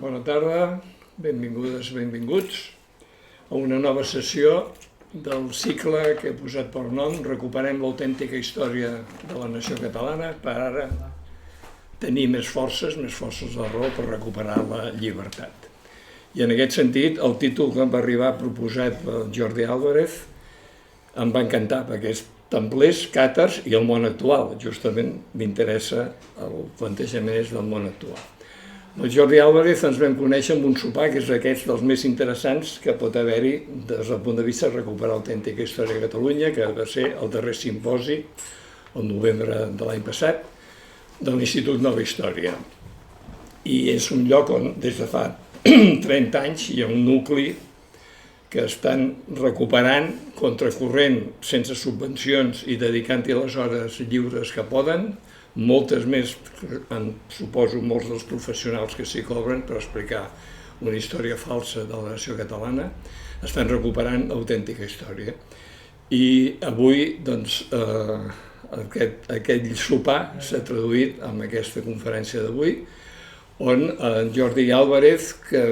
Bona tarda, benvingudes, benvinguts a una nova sessió del cicle que he posat per nom Recuperem l'autèntica història de la nació catalana per ara tenir més forces de raó per recuperar la llibertat. I en aquest sentit, el títol que em va arribar proposat per Jordi Álvarez em va encantar, perquè és Templers, Càtars i el món actual. Justament m'interessa el plantejament del món actual. El Jordi Álvarez ens vam conèixer amb un sopar que és d'aquests dels més interessants que pot haver-hi des del punt de vista de recuperar l'autèntica història de Catalunya, que va ser el darrer simposi, el novembre de l'any passat, de l'Institut Nova Història. I és un lloc on des de fa 30 anys hi ha un nucli que estan recuperant contracorrent sense subvencions i dedicant-hi les hores lliures que poden, moltes més, suposo, molts dels professionals que s'hi cobren per explicar una història falsa de la nació catalana, estan recuperant l'autèntica història. I avui, doncs, aquell sopar s'ha traduït en aquesta conferència d'avui, on en Jordi Álvarez, que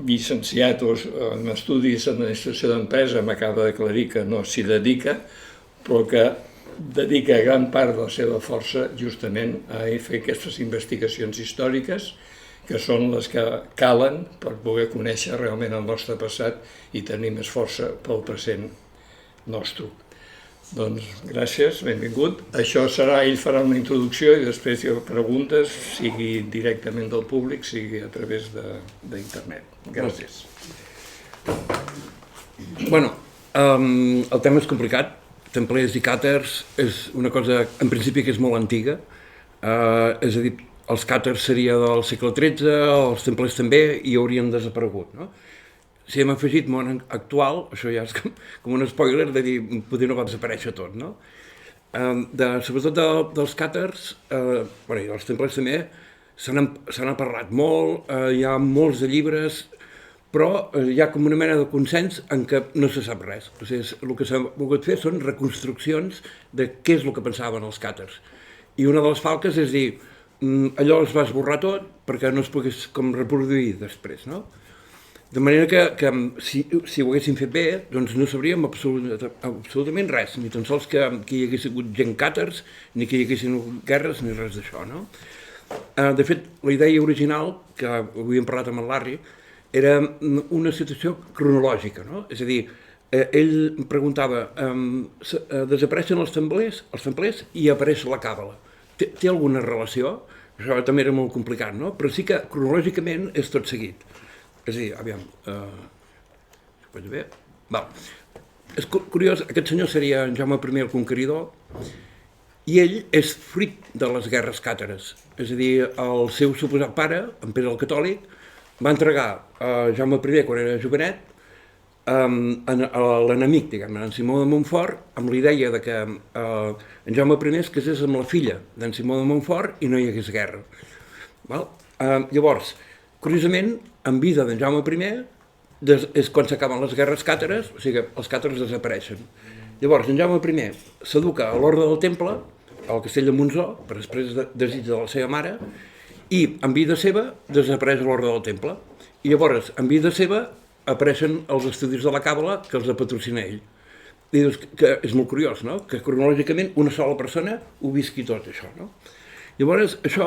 llicenciat en Estudis d'Administració d'Empresa, m'acaba d'aclarir que no s'hi dedica, però que dedica gran part de la seva força justament a fer aquestes investigacions històriques, que són les que calen per poder conèixer realment el nostre passat i tenir més força pel present nostre. Doncs gràcies, benvingut. Això serà, ell farà una introducció i després hi ha preguntes, sigui directament del públic, sigui a través d'internet. Gràcies. Bueno, el tema és complicat. Templers i càtars és una cosa, en principi, que és molt antiga. És a dir, els càtars seria del segle XIII, els templers també, i haurien desaparegut, no? Si hem afegit món actual, això ja és com un spoiler de dir, potser no va desaparèixer tot, no? Sobretot dels càtars, i dels templers també, se n'ha parlat molt, hi ha molts de llibres, però hi ha com una mena de consens en què no se sap res. O sigui, el que s'ha volgut fer són reconstruccions de què és el que pensaven els càtars. I una de les falques és dir, allò es va esborrar tot perquè no es pogués com reproduir després, no? De manera que si ho haguéssim fet bé, doncs no sabríem absolutament res, ni tan sols que hi hagués hagut gent càtars, ni que hi haguessin guerres, ni res d'això, no? De fet, la idea original, que avui hem parlat amb el Larry, era una situació cronològica, no? És a dir, ell em preguntava, desapareixen els templers i apareix la càbala. Té alguna relació? Això també era molt complicat, no? Però sí que cronològicament és tot seguit. És a dir, aviam, ho pots veure? Val. És curiós, aquest senyor seria en Jaume I el Conqueridor, i ell és fruit de les guerres càtares. És a dir, el seu suposat pare, en Pere el Catòlic, va entregar a Jaume I, quan era jovenet, a l'enemic, diguem, en Simó de Montfort, amb la idea que en Jaume I es casés amb la filla d'en Simó de Montfort i no hi hagués guerra. Llavors, curiosament, en vida d'en Jaume I és quan s'acaben les guerres càtares, o sigui que els càtars desapareixen. Llavors, en Jaume I s'educa a l'Orde del Temple, al castell de Montsó, per després desig de la seva mare, i en vida seva desapareix l'Orde del Temple. I llavors, en vida seva, apareixen els estudis de la càbala que els patrocina ell. I dius que és molt curiós, no? Que cronològicament una sola persona ho visqui tot, això, no? Llavors, això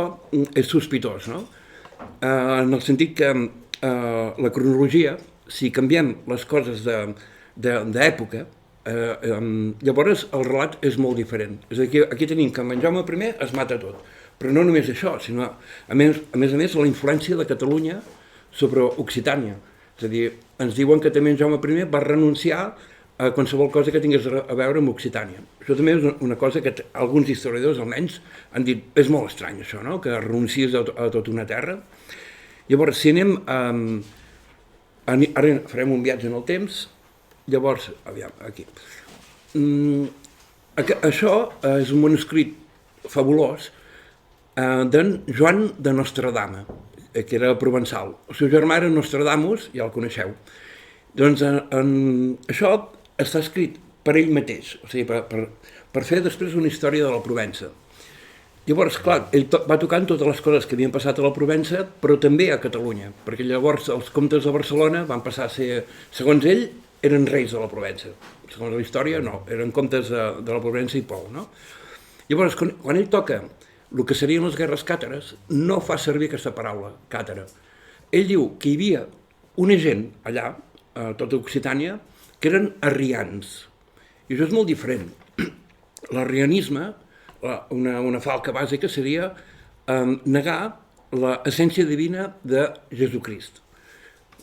és sospitós, no? En el sentit que la cronologia, si canviem les coses d'època, llavors el relat és molt diferent. És a dir, aquí tenim que amb en Jaume I es mata tot. Però no només això, sinó, a més, la influència de Catalunya sobre Occitània. És a dir, ens diuen que també en Jaume I va renunciar a qualsevol cosa que tingués a veure amb Occitània. Això també és una cosa que alguns historiadors, almenys, han dit, és molt estrany això, no?, que renuncies a tota una terra. Llavors, si anem ara farem un viatge en el temps, llavors, aviam, aquí. Això és un manuscrit fabulós d'en Joan de Nostradama, que era provençal. El seu germà era Nostradamus, ja el coneixeu. Doncs això està escrit per ell mateix, o sigui, per fer després una història de la Provença. Llavors, clar, ell va tocant totes les coses que havien passat a la Provença, però també a Catalunya, perquè llavors els comtes de Barcelona van passar a ser, segons ell, eren reis de la Provença. Segons la història, no, eren comtes de la Provença i Pou, no? Llavors, quan ell toca el que serien les guerres càtares, no fa servir aquesta paraula, càtara. Ell diu que hi havia una gent allà, a tota Occitània, que eren arrians. I això és molt diferent. L'arrianisme, una falca bàsica, seria negar l'essència divina de Jesucrist.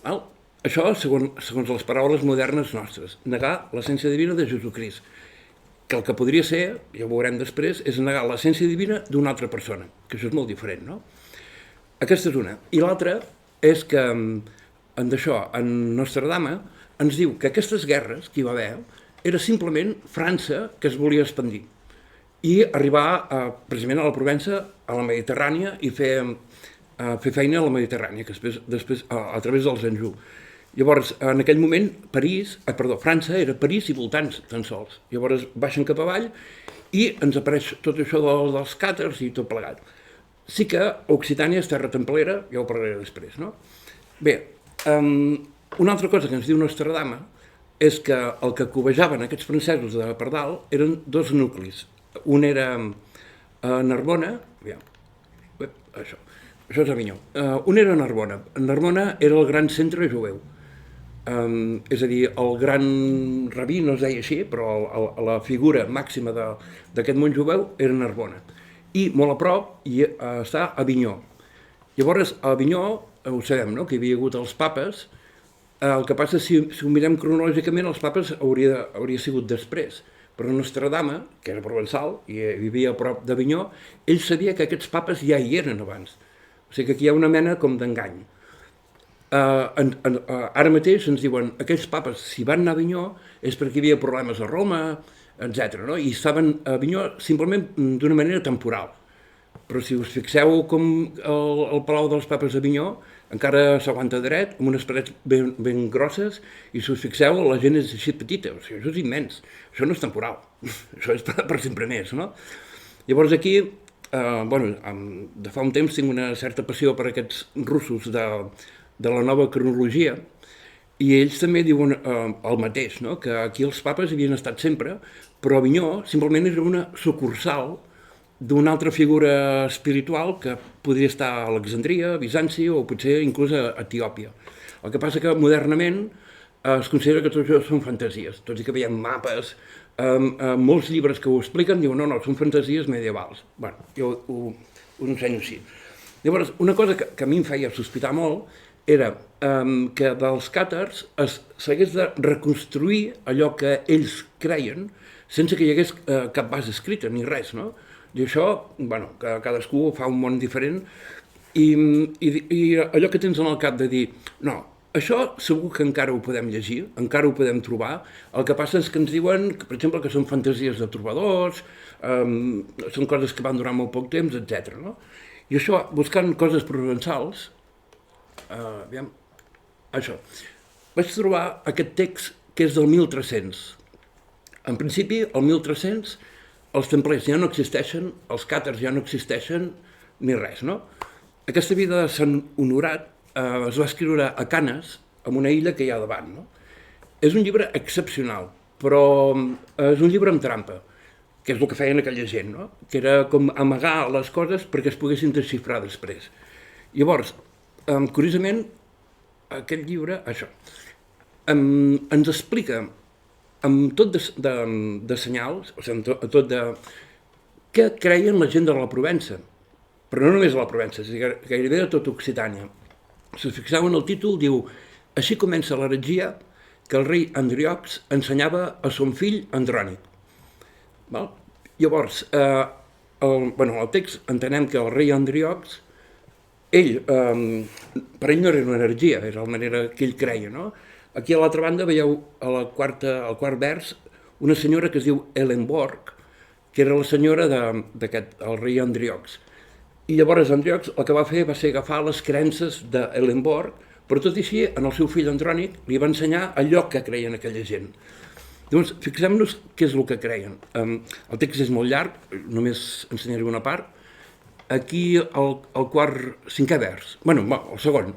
Val? Això segons les paraules modernes nostres, negar l'essència divina de Jesucrist, que el que podria ser, ja ho veurem després, és negar l'essència divina d'una altra persona, que això és molt diferent, no? Aquesta és una. I l'altra és que en Nostradama ens diu que aquestes guerres que hi va haver era simplement França que es volia expandir i arribar precisament a la Provença, a la Mediterrània, i fer feina a la Mediterrània, que després a través dels Anjou. Llavors, en aquell moment, França era París i voltants tan sols. Llavors baixen cap avall i ens apareix tot això dels càtars i tot plegat. Sí que Occitània és terra templera, ja ho parlaré després, no? Bé, una altra cosa que ens diu Nostradama és que el que cobejaven aquests francesos de per dalt eren dos nuclis. Un era a Narbona, això és Avinyó. Un era a Narbona. Narbona era el gran centre jueu. És a dir, el gran rabí, no es deia així, però la figura màxima d'aquest món jueu era Narbona. I molt a prop està Avinyó. Llavors, a Avinyó, ho sabem, no?, que hi havia hagut els papes. El que passa, si ho mirem cronològicament, els papes hauria sigut després. Però Nostradama, que era provençal i vivia a prop d'Avinyó, ell sabia que aquests papes ja hi eren abans. O sigui que aquí hi ha una mena com d'engany. Ara mateix ens diuen aquells papes, si van anar a Avinyó és perquè hi havia problemes a Roma, etc. No? I estaven a Avinyó simplement d'una manera temporal. Però si us fixeu com el Palau dels Papes d'Avinyó encara s'aguanta dret, amb unes parets ben grosses, i si us fixeu la gent és així petita, o sigui, això és immens, això no és temporal, això és per sempre més, no? Llavors aquí, de fa un temps tinc una certa passió per aquests russos de la nova cronologia, i ells també diuen el mateix, no? Que aquí els papes havien estat sempre, però Avinyó simplement era una sucursal d'una altra figura espiritual que podria estar a Alexandria, a Bizanci o potser inclús a Etiòpia. El que passa que modernament es considera que tot això són fantasies, tot i que veiem mapes, molts llibres que ho expliquen diuen no, són fantasies medievals. Bé, jo ho ensenyo així. Llavors, una cosa que a mi em feia sospitar molt era que dels càtars s'hagués de reconstruir allò que ells creien sense que hi hagués cap base escrita ni res, no? I això, que cadascú fa un món diferent i allò que tens en el cap de dir, no, això segur que encara ho podem llegir, encara ho podem trobar, el que passa és que ens diuen, per exemple, que són fantasies de trobadors, són coses que van durar molt poc temps, etc. No? I això, buscant coses provençals, això, vaig trobar aquest text que és del 1300. En principi, el 1300, els templers ja no existeixen, els càtars ja no existeixen, ni res, no? Aquesta vida de Sant Honorat es va escriure a Canes, en una illa que hi ha davant, no? És un llibre excepcional, però és un llibre amb trampa, que és el que feien aquella gent, no? Que era com amagar les coses perquè es poguessin desxifrar després. Llavors, curiosament, aquest llibre, això, ens explica amb tot de senyals, o sigui, tot de què creien la gent de la Provença, però no només de la Provença, gairebé de tota Occitània. Si us fixeu en el títol, diu «Així comença l'heretgia que el rei Andriox ensenyava a son fill Andrònic». Llavors, el text entenem que el rei Andriox, per ell no era una heretgia, era la manera que ell creia, no? Aquí a l'altra banda veieu al quart vers una senyora que es diu Elenborg, que era la senyora d'aquest, el rei Andriox. I llavors Andriox el que va fer va ser agafar les creences d'Elenborg, però tot i així, en el seu fill Andrònic li va ensenyar allò que creien aquella gent. Llavors, fixem-nos què és el que creien. El text és molt llarg, només ensenyaré una part, aquí el quart, cinquè vers, bueno, el segon,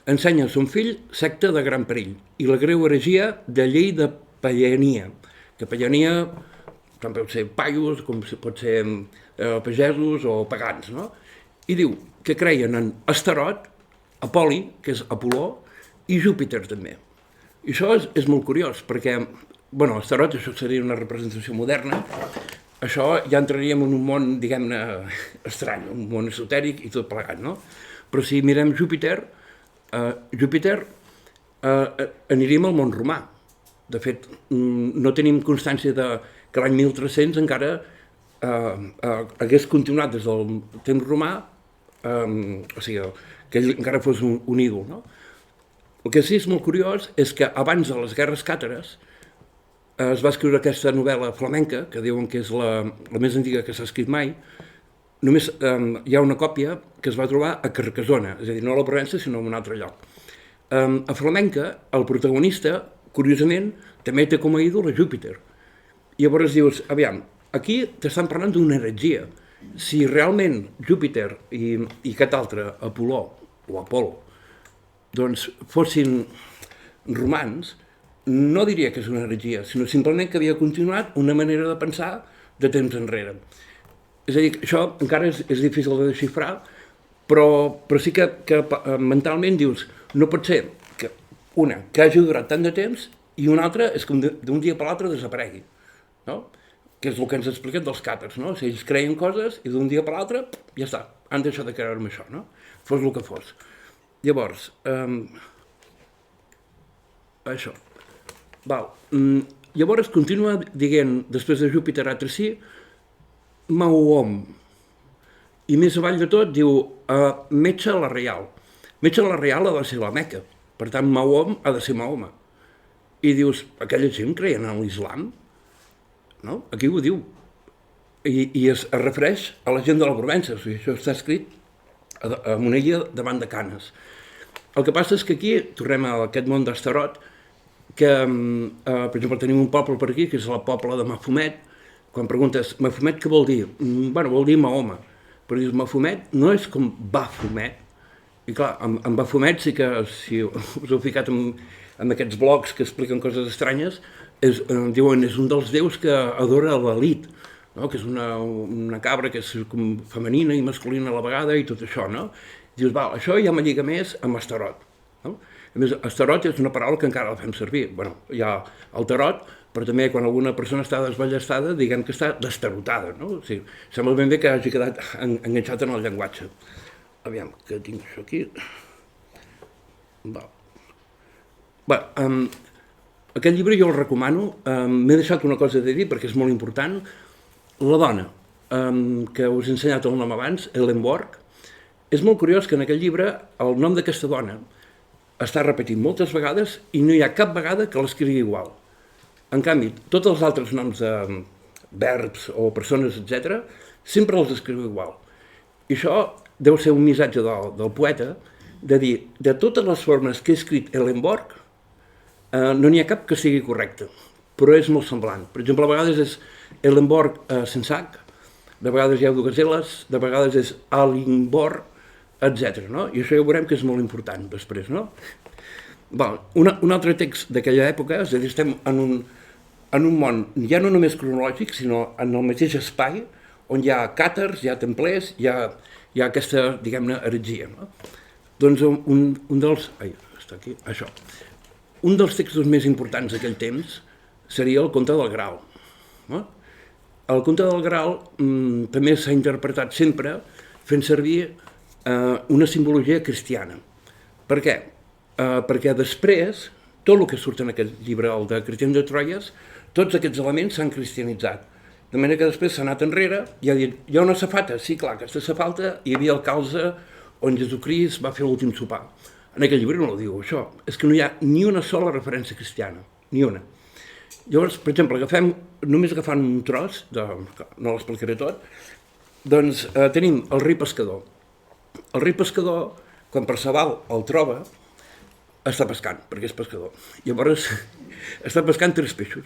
ensenya a son fill secta de gran perill i la greu heregia de llei de pallania, que pallania tant pot ser paios com pot ser pagesos o pagans, no? I diu que creien en Astarot, Apol·li, que és Apol·ló, i Júpiter també. I això és molt curiós, perquè, bueno, Astarot, això seria una representació moderna, això ja entraríem en un món, diguem-ne, estrany, un món esotèric i tot plegat, no? Però si mirem Júpiter, aniríem al món romà. De fet, no tenim constància que l'any 1300 encara hagués continuat des del temps romà, o sigui, que ell encara fos un ídol, no? El que sí és molt curiós és que abans de les guerres càtares es va escriure aquesta novel·la flamenca, que diuen que és la més antiga que s'ha escrit mai. Només hi ha una còpia que es va trobar a Carcassona, és a dir, no a la Provença, sinó en un altre lloc. A flamenca, el protagonista, curiosament, també té com a ídol a Júpiter. I llavors dius, aviam, aquí t'estan parlant d'una heretgia. Si realment Júpiter i aquest altre, Apol·ló o Apol·lo, doncs fossin romans, no diria que és una heretgia, sinó simplement que havia continuat una manera de pensar de temps enrere. És a dir, això encara és difícil de desxifrar, però sí que mentalment dius, no pot ser que una, que hagi durat tant de temps, i una altra és que d'un dia per l'altre desaparegui, no? Que és el que ens ha explicat dels càtars, no? O sigui, ells creien coses i d'un dia per l'altre, ja està, han deixat de creure en això, no? Fos el que fos. Llavors, això. Llavors continua dient, després de Júpiter Atrací, Mahom. I més avall de tot diu Metge la Reial. Metge la Reial ha de ser la Meca. Per tant, Mahom ha de ser Mahoma. I dius, aquella gent creien en l'islam? No? Aquí ho diu. I es refereix a la gent de la Provença. O sigui, això està escrit en una illa davant de Canes. El que passa és que aquí tornem a aquest món d'Astarot, que, per exemple, tenim un poble per aquí, que és el poble de Mafumet. Quan preguntes, Mafumet què vol dir? Bueno, vol dir Mahoma. Però dius, Mafumet no és com Bafomet. I clar, en Bafomet sí que, si us heu ficat en aquests blogs que expliquen coses estranyes, diuen, és un dels déus que adora l'elit, no? Que és una cabra que és com femenina i masculina a la vegada i tot això, no? Dius, val, això ja me lliga més amb Astarot, no? A més, Astarot és una paraula que encara la fem servir. Bueno, hi ha el tarot, però també quan alguna persona està desballestada, diguem que està destarotada, no? O sigui, sembla ben bé que hagi quedat enganxat en el llenguatge. Aviam, que tinc això aquí. Bé, aquest llibre jo el recomano. M'he deixat una cosa de dir perquè és molt important. La dona, que us he ensenyat el nom abans, Ellen Borg, és molt curiós que en aquest llibre el nom d'aquesta dona està repetit moltes vegades i no hi ha cap vegada que l'escrigui igual. En canvi, tots els altres noms de verbs o persones, etc., sempre els escriu igual. I això deu ser un missatge del poeta de dir, de totes les formes que he escrit Ellen Borg, no n'hi ha cap que sigui correcta, però és molt semblant. Per exemple, a vegades és Ellen Borg sense H, de vegades hi ha dues L's, de vegades és Alingborg, etc. No? I això ja veurem que és molt important després, no? Un altre text d'aquella època, és a dir, estem en un món ja no només cronològic, sinó en el mateix espai, on hi ha càtars, hi ha templers, hi ha aquesta, diguem-ne, heretgia. No? Doncs un dels... Ai, està aquí, això. Un dels textos més importants d'aquell temps seria el Conte del Graal. No? El Conte del Graal també s'ha interpretat sempre fent servir una simbologia cristiana. Per què? Perquè després, tot el que surt en aquest llibre, el de Cristians de Troyes, tots aquests elements s'han cristianitzat. De manera que després s'ha anat enrere i ha dit, hi ha una safata, sí, clar, aquesta safata hi havia el calze on Jesucrist va fer l'últim sopar. En aquell llibre no ho diu, això. És que no hi ha ni una sola referència cristiana, ni una. Llavors, per exemple, només agafant un tros, no l'explicaré tot, doncs tenim el rei pescador. El rei pescador, quan Perceval el troba, està pescant, perquè és pescador. Llavors, està pescant 3 peixos.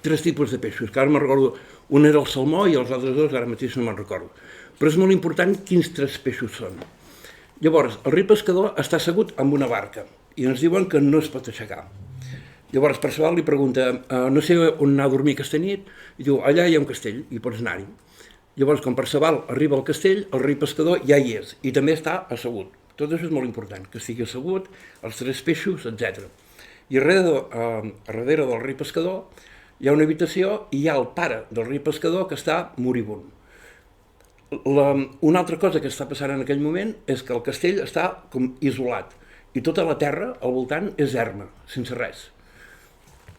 tres tipus de peixos, que ara me'n recordo, un era el salmó i els altres dos ara mateix no me'n recordo. Però és molt important quins tres peixos són. Llavors, el rei pescador està assegut amb una barca i ens diuen que no es pot aixecar. Llavors, Perceval li pregunta, no sé on anar a dormir aquesta nit, i diu, allà hi ha un castell, i pots anar-hi. Llavors, quan Perceval arriba al castell, el rei pescador ja hi és, i també està assegut. Tot això és molt important, que estigui assegut, els tres peixos, etc. I darrere del rei pescador hi ha una habitació i hi ha el pare del rei pescador que està moribund. Una altra cosa que està passant en aquell moment és que el castell està com isolat i tota la terra al voltant és erma, sense res.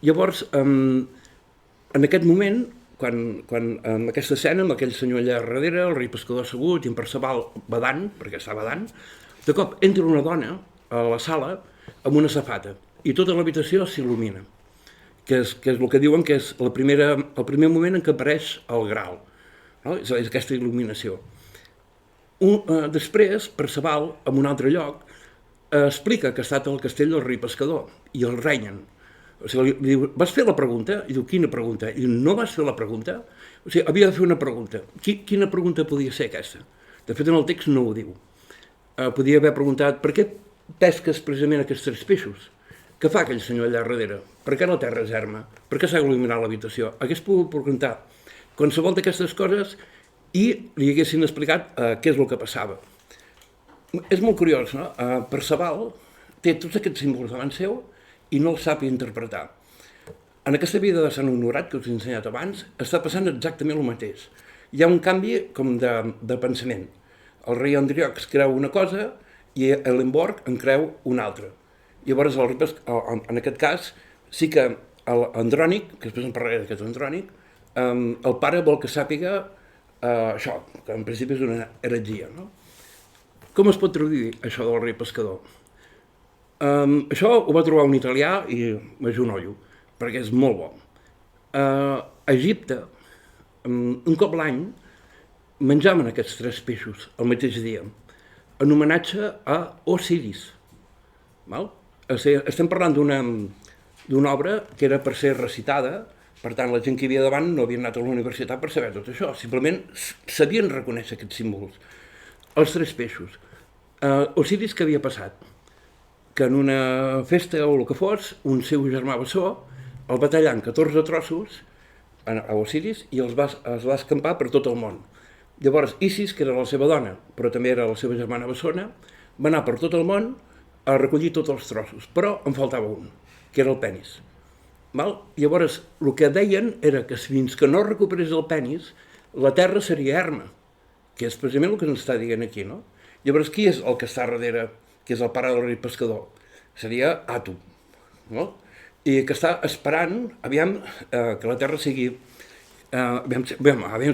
Llavors, en aquest moment, en aquesta escena, amb aquell senyor allà darrere, el rei pescador assegut i en Perceval badant, perquè està badant, de cop entra una dona a la sala amb una safata i tota l'habitació s'il·lumina, que és el que diuen que és el primer moment en què apareix el Graal, no? És aquesta il·luminació. Després, Perceval, en un altre lloc, explica que ha estat al castell del rei pescador i el renyen. O sigui, li diu, vas fer la pregunta? I diu, quina pregunta? I no vas fer la pregunta? O sigui, havia de fer una pregunta. Quina pregunta podia ser aquesta? De fet, en el text no ho diu. Podia haver preguntat, per què pesques precisament aquests tres peixos? Què fa aquell senyor allà darrere? Per què la terra és erma? Per què s'ha il·luminat l'habitació? Hagués pogut preguntar qualsevol d'aquestes coses i li haguessin explicat què és el que passava. És molt curiós, no? Perceval té tots aquests símbols davant seu i no els sap interpretar. En aquesta vida de Sant Honorat, que us he ensenyat abans, està passant exactament el mateix. Hi ha un canvi com de pensament. El rei Andriox creu una cosa i Elenborg en creu una altra. Llavors, en aquest cas, sí que l'Andrònic, que després en parlaré d'aquest Andrònic, el pare vol que sàpiga això, que en principi és una heretgia. No? Com es pot traduir això del rei pescador? Això ho va trobar un italià i m'ajonollo, perquè és molt bo. A Egipte, un cop l'any, menjaven aquests tres peixos el mateix dia, en homenatge a Osiris. Estem parlant d'una obra que era per ser recitada, per tant la gent que hi havia davant no havia anat a la universitat per saber tot això, simplement sabien reconèixer aquests símbols. Els tres peixos. Osiris, què havia passat? Que en una festa o el que fos, un seu germà bessó el va tallar en 14 trossos a Osiris i es va escampar per tot el món. Llavors Isis, que era la seva dona, però també era la seva germana bessona, va anar per tot el món a recollir tots els trossos, però en faltava un, que era el penis. Llavors, el que deien era que fins que no recuperés el penis, la terra seria erma, que és precisament el que ens està dient aquí, no? Llavors, qui és el que està darrere, que és el pare del rei pescador? Seria Atum, no? I que està esperant, aviam, que la terra sigui... Aviam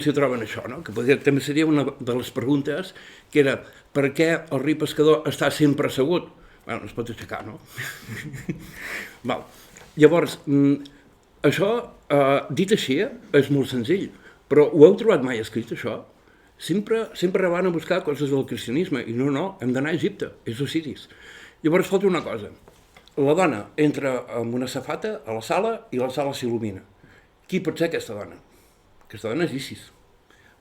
si ho troben això, no? Que també seria una de les preguntes, que era per què el rei pescador està sempre assegut? Bé, no es pot aixecar, no? Llavors, això, dit així, és molt senzill, però ho heu trobat mai escrit, això? Sempre van a buscar coses del cristianisme, i no, hem d'anar a Egipte, és Osiris. Llavors falta una cosa, la dona entra amb una safata a la sala i la sala s'il·lumina. Qui pot ser aquesta dona? Aquesta dona és Isis.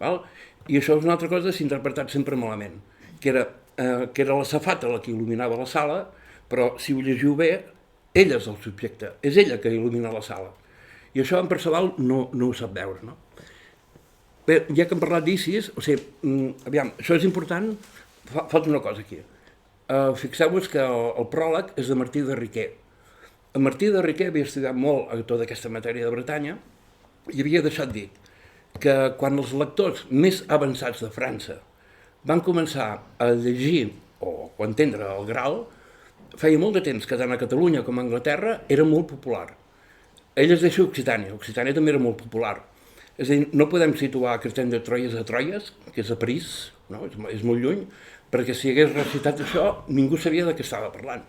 I això és una altra cosa que s'ha interpretat sempre malament, que era la safata la que il·luminava la sala, però si ho llegiu bé, ella és el subjecte, és ella que il·lumina la sala. I això en Perceval no ho sap veure, no? Bé, ja que hem parlat d'Isis, o sigui, aviam, això és important, falta una cosa aquí. Fixeu-vos que el pròleg és de Martí de Riquer. En Martí de Riquer havia estudiat molt a tota aquesta matèria de Bretanya i havia deixat dit que quan els lectors més avançats de França van començar a llegir o a entendre el Graal, feia molt de temps que tant a Catalunya com a Anglaterra era molt popular. Ell es deixa Occitània també era molt popular. És a dir, no podem situar Cristian de Troyes a Troyes, que és a París, no? És molt lluny, perquè si hagués recitat això ningú sabia de què estava parlant.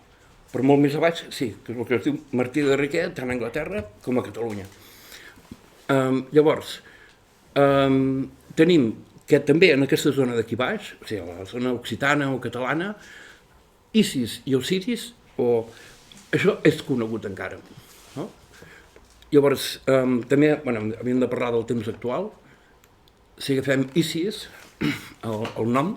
Però molt més a baix, sí, que és el que es diu Martí de Riquer, tant a Anglaterra com a Catalunya. Llavors, tenim que també en aquesta zona d'aquí baix, o sigui, la zona occitana o catalana, Isis i Osiris, això és conegut encara. No? Llavors, també havíem de parlar del temps actual. Si agafem Isis, el nom,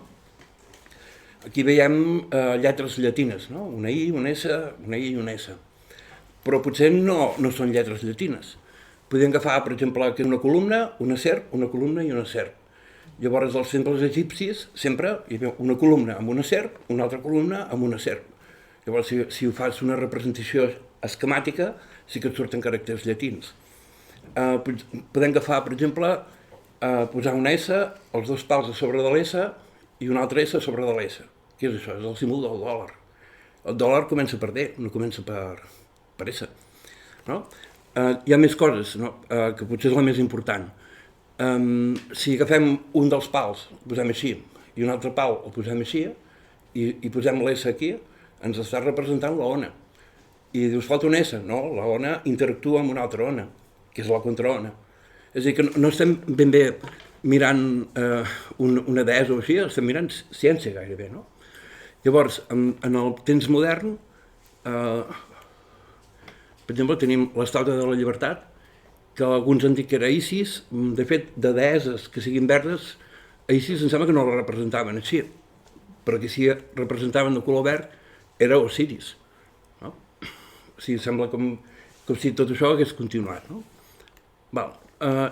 aquí veiem lletres llatines, no? Una I, una S, una I i una S. Però potser no són lletres llatines. Podem agafar, per exemple, que una columna, una serp, una columna i una serp. Llavors, als temples egipcis, sempre hi havia una columna amb una serp, una altra columna amb una serp. Llavors, si ho fas una representació esquemàtica, sí que et surten caràcters llatins. Podem agafar, per exemple, posar una S, els dos pals a sobre de l'S i una altra S a sobre de l'S. Què és això? És el símbol del dòlar. El dòlar comença per D, no comença per S. No? Hi ha més coses, no? Que potser és la més important. Si agafem un dels pals, el posem així, i un altre pal el posem així, i posem l'S aquí, ens està representant la ona. I dius, falta una S. No, la ona interactua amb una altra ona, que és la contraona. És a dir, que no estem ben bé mirant una deessa o així, estem mirant ciència gairebé, no? Llavors, en el temps modern, per exemple, tenim l'Estàtua de la Llibertat, que alguns han dit que era Isis. De fet, de deesses que siguin verdes, a Isis em sembla que no la representaven així, perquè si representaven de color verd era Osiris. No? O sigui, sembla com si tot això hagués continuat. No?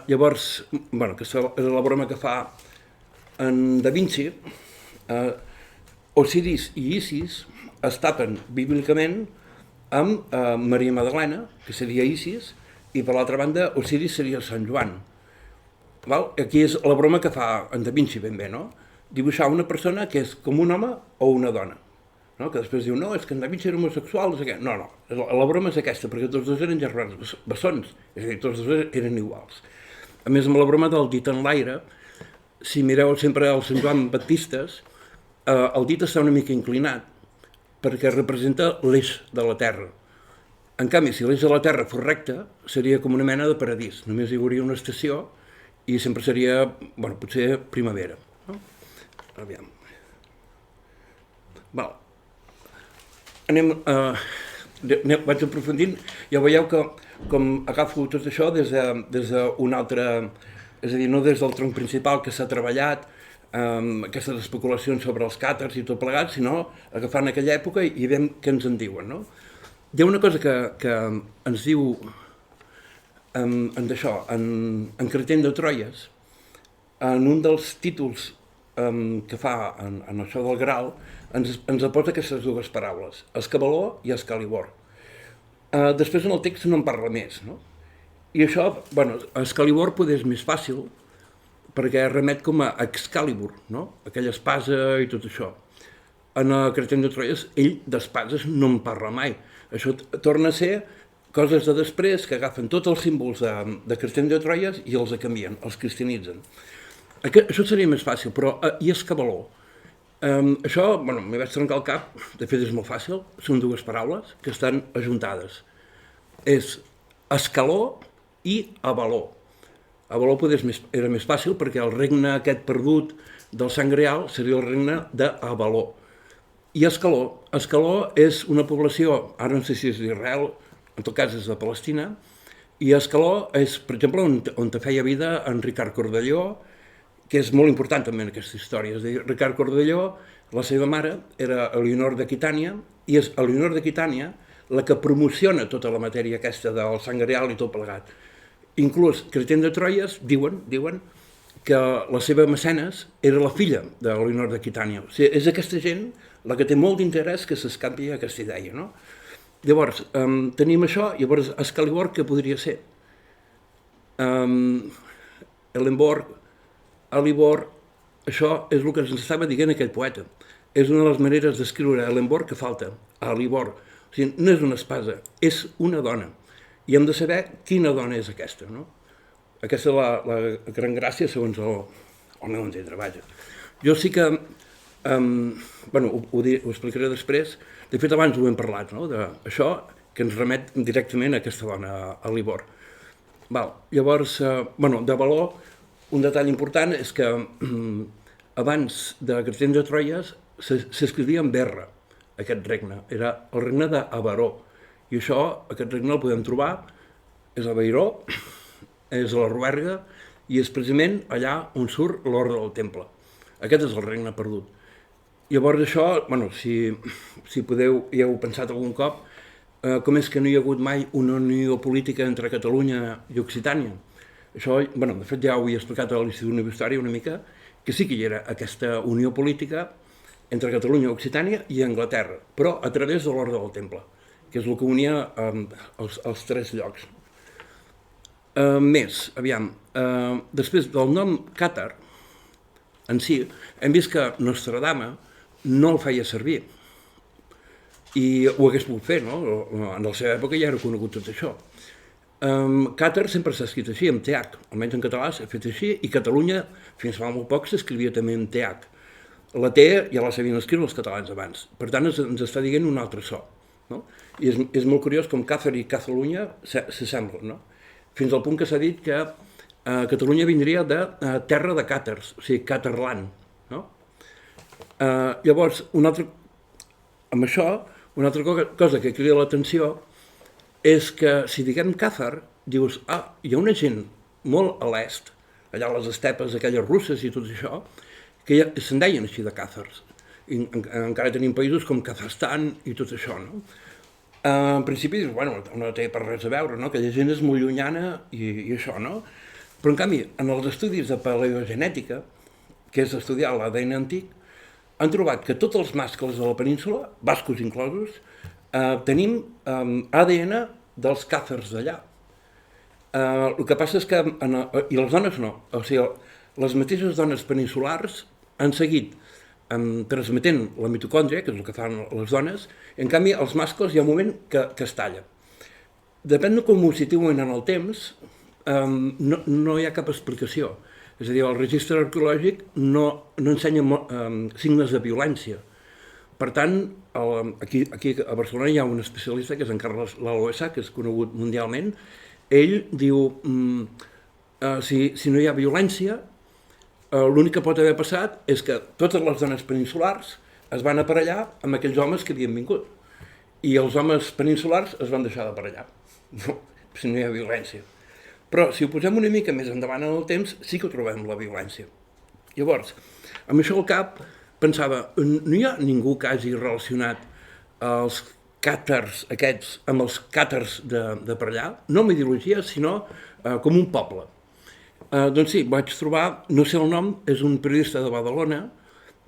Llavors, aquesta és la broma que fa en Da Vinci. Osiris i Isis es tapen bíblicament amb Maria Magdalena, que seria Isis, i per l'altra banda Osiris seria Sant Joan. Aquí és la broma que fa en Da Vinci ben bé, no? Dibuixar una persona que és com un home o una dona. No? Que després diu, no, és que en Da Vinci era homosexual, no sé què. No, la broma és aquesta, perquè tots dos eren germans bessons, és a dir, tots dos eren iguals. A més, amb la broma del dit en l'aire, si mireu sempre el Sant Joan Baptistes, el dit està una mica inclinat, perquè representa l'eix de la Terra. En canvi, si l'eix de la Terra fos recte, seria com una mena de paradís. Només hi hauria una estació i sempre seria, potser primavera. No? Aviam. Vaig aprofundint. Ja veieu que com agafo tot això des d'un altre... És a dir, no des del tronc principal que s'ha treballat, aquestes especulacions sobre els càtars i tot plegat, sinó agafant aquella època i veiem què ens en diuen, no? Hi ha una cosa que ens diu en Cretent de Troyes, en un dels títols que fa en això del Graal, ens aporta aquestes dues paraules, Escabaló i Excalibur. Després en el text no en parla més, no? I això, Excalibur poder és més fàcil, perquè remet com a Excalibur, no? Aquella espasa i tot això. En Cretent de Troyes, ell d'espases no en parla mai. Això torna a ser coses de després que agafen tots els símbols de Cretent de Troyes i els canvien, els cristianitzen. Això seria més fàcil, però i Escabaló? Això, m'hi vaig trencar el cap, de fet és molt fàcil, són dues paraules que estan ajuntades. És escaló i avaló. Avaló era més fàcil perquè el regne aquest perdut del Sant Greal seria el regne d'Avaló. I Escaló. Escaló és una població, ara no sé si és d'Israel, en tot cas és de Palestina, i Escaló és, per exemple, on feia vida en Ricard Cordelló, que és molt important també en aquesta història. És a dir, Ricard Cordelló, la seva mare, era Elionor d'Aquitània, i és Elionor d'Aquitània la que promociona tota la matèria aquesta del Sant Greal i tot plegat. Inclús Cretent de Troyes diuen que la seva mecenes era la filla de Elionor d'Aquitània. O sigui, és aquesta gent la que té molt d'interès que s'escampi aquesta idea, no? Llavors, tenim això, llavors Excalibur què podria ser? Elenborg, Alibor, això és el que ens estava dient aquell poeta. És una de les maneres d'escriure Elenborg que falta, Alibor. O sigui, no és una espasa, és una dona. I hem de saber quina dona és aquesta, no? Aquesta és la gran gràcia segons el meu entendre, vaja. Jo sí que, ho explicaré després, de fet abans ho hem parlat, no? D'això que ens remet directament a aquesta dona, a Libor. Llavors, de valor, un detall important és que abans de Cretent de Troyes s'escrivia en berra, aquest regne, era el regne d'Avaró. I això, aquest regne el podem trobar és a Beiró, és a la Ruerga, i és precisament allà on surt l'Orde del Temple. Aquest és el regne perdut. Llavors això, bueno, si podeu, ja heu pensat algun cop, com és que no hi ha hagut mai una unió política entre Catalunya i Occitània? Això, bueno, de fet ja ho he explicat a l'Institut Universitari una mica, que sí que hi era aquesta unió política entre Catalunya, Occitània i Anglaterra, però a través de l'Orde del Temple, que és el que unia els tres llocs. Més, aviam, després del nom càtar, en si, hem vist que Nostradama no el feia servir, i ho hagués pogut fer, no? En la seva època ja era conegut tot això. Càtar sempre s'ha escrit així, amb TH, almenys en català s'ha fet així, i Catalunya, fins fa molt poc, s'escrivia també amb TH. La T ja la sabien escriure els catalans abans, per tant ens està dient un altre so. No? I és molt curiós com Càcer i Catalunya s'assemblen, no? Fins al punt que s'ha dit que Catalunya vindria de terra de càtars, o sigui, Càterland. No? Llavors, amb això, una altra cosa que crida l'atenció és que si diguem Càcer, dius, hi ha una gent molt a l'est, allà a les estepes aquelles russes i tot això, que ja se'n deien així de càzars. Encara tenim països com Kazakhstan i tot això, no? En principi dius, bueno, no té per res a veure, no? Aquella gent és molt llunyana i això, no? Però en canvi, en els estudis de paleogenètica, que és estudiar l'ADN antic, han trobat que tots els mascles de la península, bascos inclosos, tenim ADN dels càzars d'allà. El que passa és que, i les dones no, o sigui, les mateixes dones peninsulars han seguit transmetent la mitocòndria, que és el que fan les dones, en canvi els mascles hi ha un moment que es talla. Depèn de com ho situen en el temps, no hi ha cap explicació. És a dir, el registre arqueològic no ensenya signes de violència. Per tant, aquí a Barcelona hi ha un especialista, que és en Carles Laloesa, que és conegut mundialment. Ell diu, si no hi ha violència, l'únic que pot haver passat és que totes les dones peninsulars es van aparellar amb aquells homes que havien vingut. I els homes peninsulars es van deixar d'aparellar, si no hi ha violència. Però si ho posem una mica més endavant en el temps, sí que ho trobem, la violència. Llavors, amb això al cap, pensava, no hi ha ningú que hagi relacionat els càtars aquests amb els càtars de per allà, no amb ideologia, sinó com un poble. Doncs sí, vaig trobar, no sé el nom, és un periodista de Badalona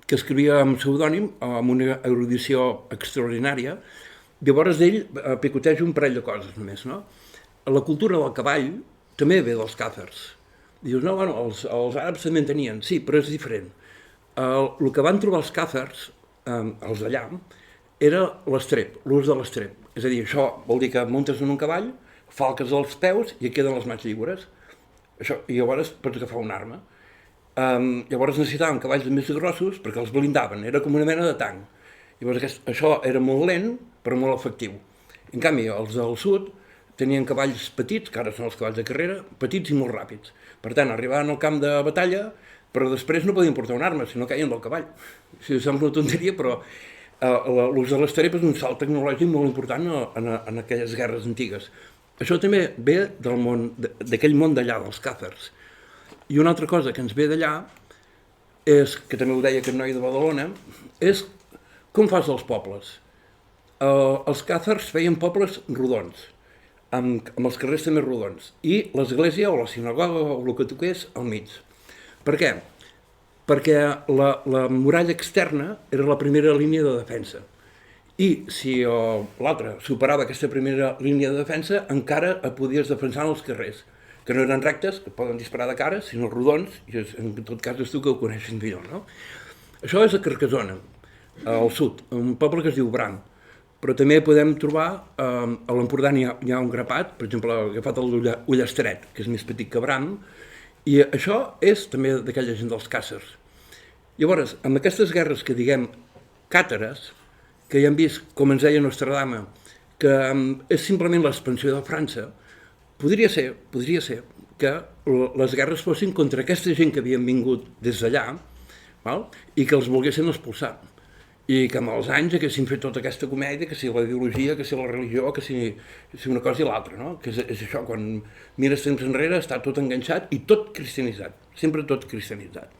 que escrivia amb pseudònim, amb una erudició extraordinària. Llavors ell picoteja un parell de coses només, no? La cultura del cavall també ve dels càzars. Dius, no, bueno, els àrabs també en tenien, sí, però és diferent. El que van trobar els càzars, els d'allà, era l'estrep, l'ús de l'estrep. És a dir, això vol dir que muntes en un cavall, falques als peus i et queden les mans lliures. Això, i llavors pots agafar una arma. Llavors necessitaven cavalls més grossos perquè els blindaven, era com una mena de tanc. Llavors això era molt lent però molt efectiu. En canvi, els del sud tenien cavalls petits, que ara són els cavalls de carrera, petits i molt ràpids. Per tant, arribaven al camp de batalla, però després no podien portar una arma, sinó caien del cavall. Si sembla una tonteria, però l'ús de l'estrep és un salt tecnològic molt important en aquelles guerres antigues. Això també ve del món, d'aquell món d'allà, dels càzars. I una altra cosa que ens ve d'allà, és, que també ho deia aquest noi de Badalona, és com fas els pobles. Els càzars feien pobles rodons, amb els carrers també rodons, i l'església o la sinagoga o el que toqués al mig. Per què? Perquè la muralla externa era la primera línia de defensa. I si l'altre superava aquesta primera línia de defensa, encara et podies defensar en els carrers, que no eren rectes, que poden disparar de cara, sinó rodons, i en tot cas és tu que ho coneixes millor, no? Això és a Carcassona, al sud, un poble que es diu Bram, però també podem trobar, a l'Empordà hi ha un grapat, per exemple, agafat l'Ullastret, que és més petit que Bram, i això és també d'aquella gent dels càzars. Llavors, amb aquestes guerres que diguem càtares, que ja hem vist, com ens deia Nostradama, que és simplement l'expansió de França, podria ser que les guerres fossin contra aquesta gent que havien vingut des d'allà i que els volguessin expulsar. i que amb els anys haguessin fet tota aquesta comèdia, que si la ideologia, que si la religió, que si una cosa i l'altra, no? Que és això, quan mires temps enrere està tot enganxat i tot cristianitzat, sempre tot cristianitzat.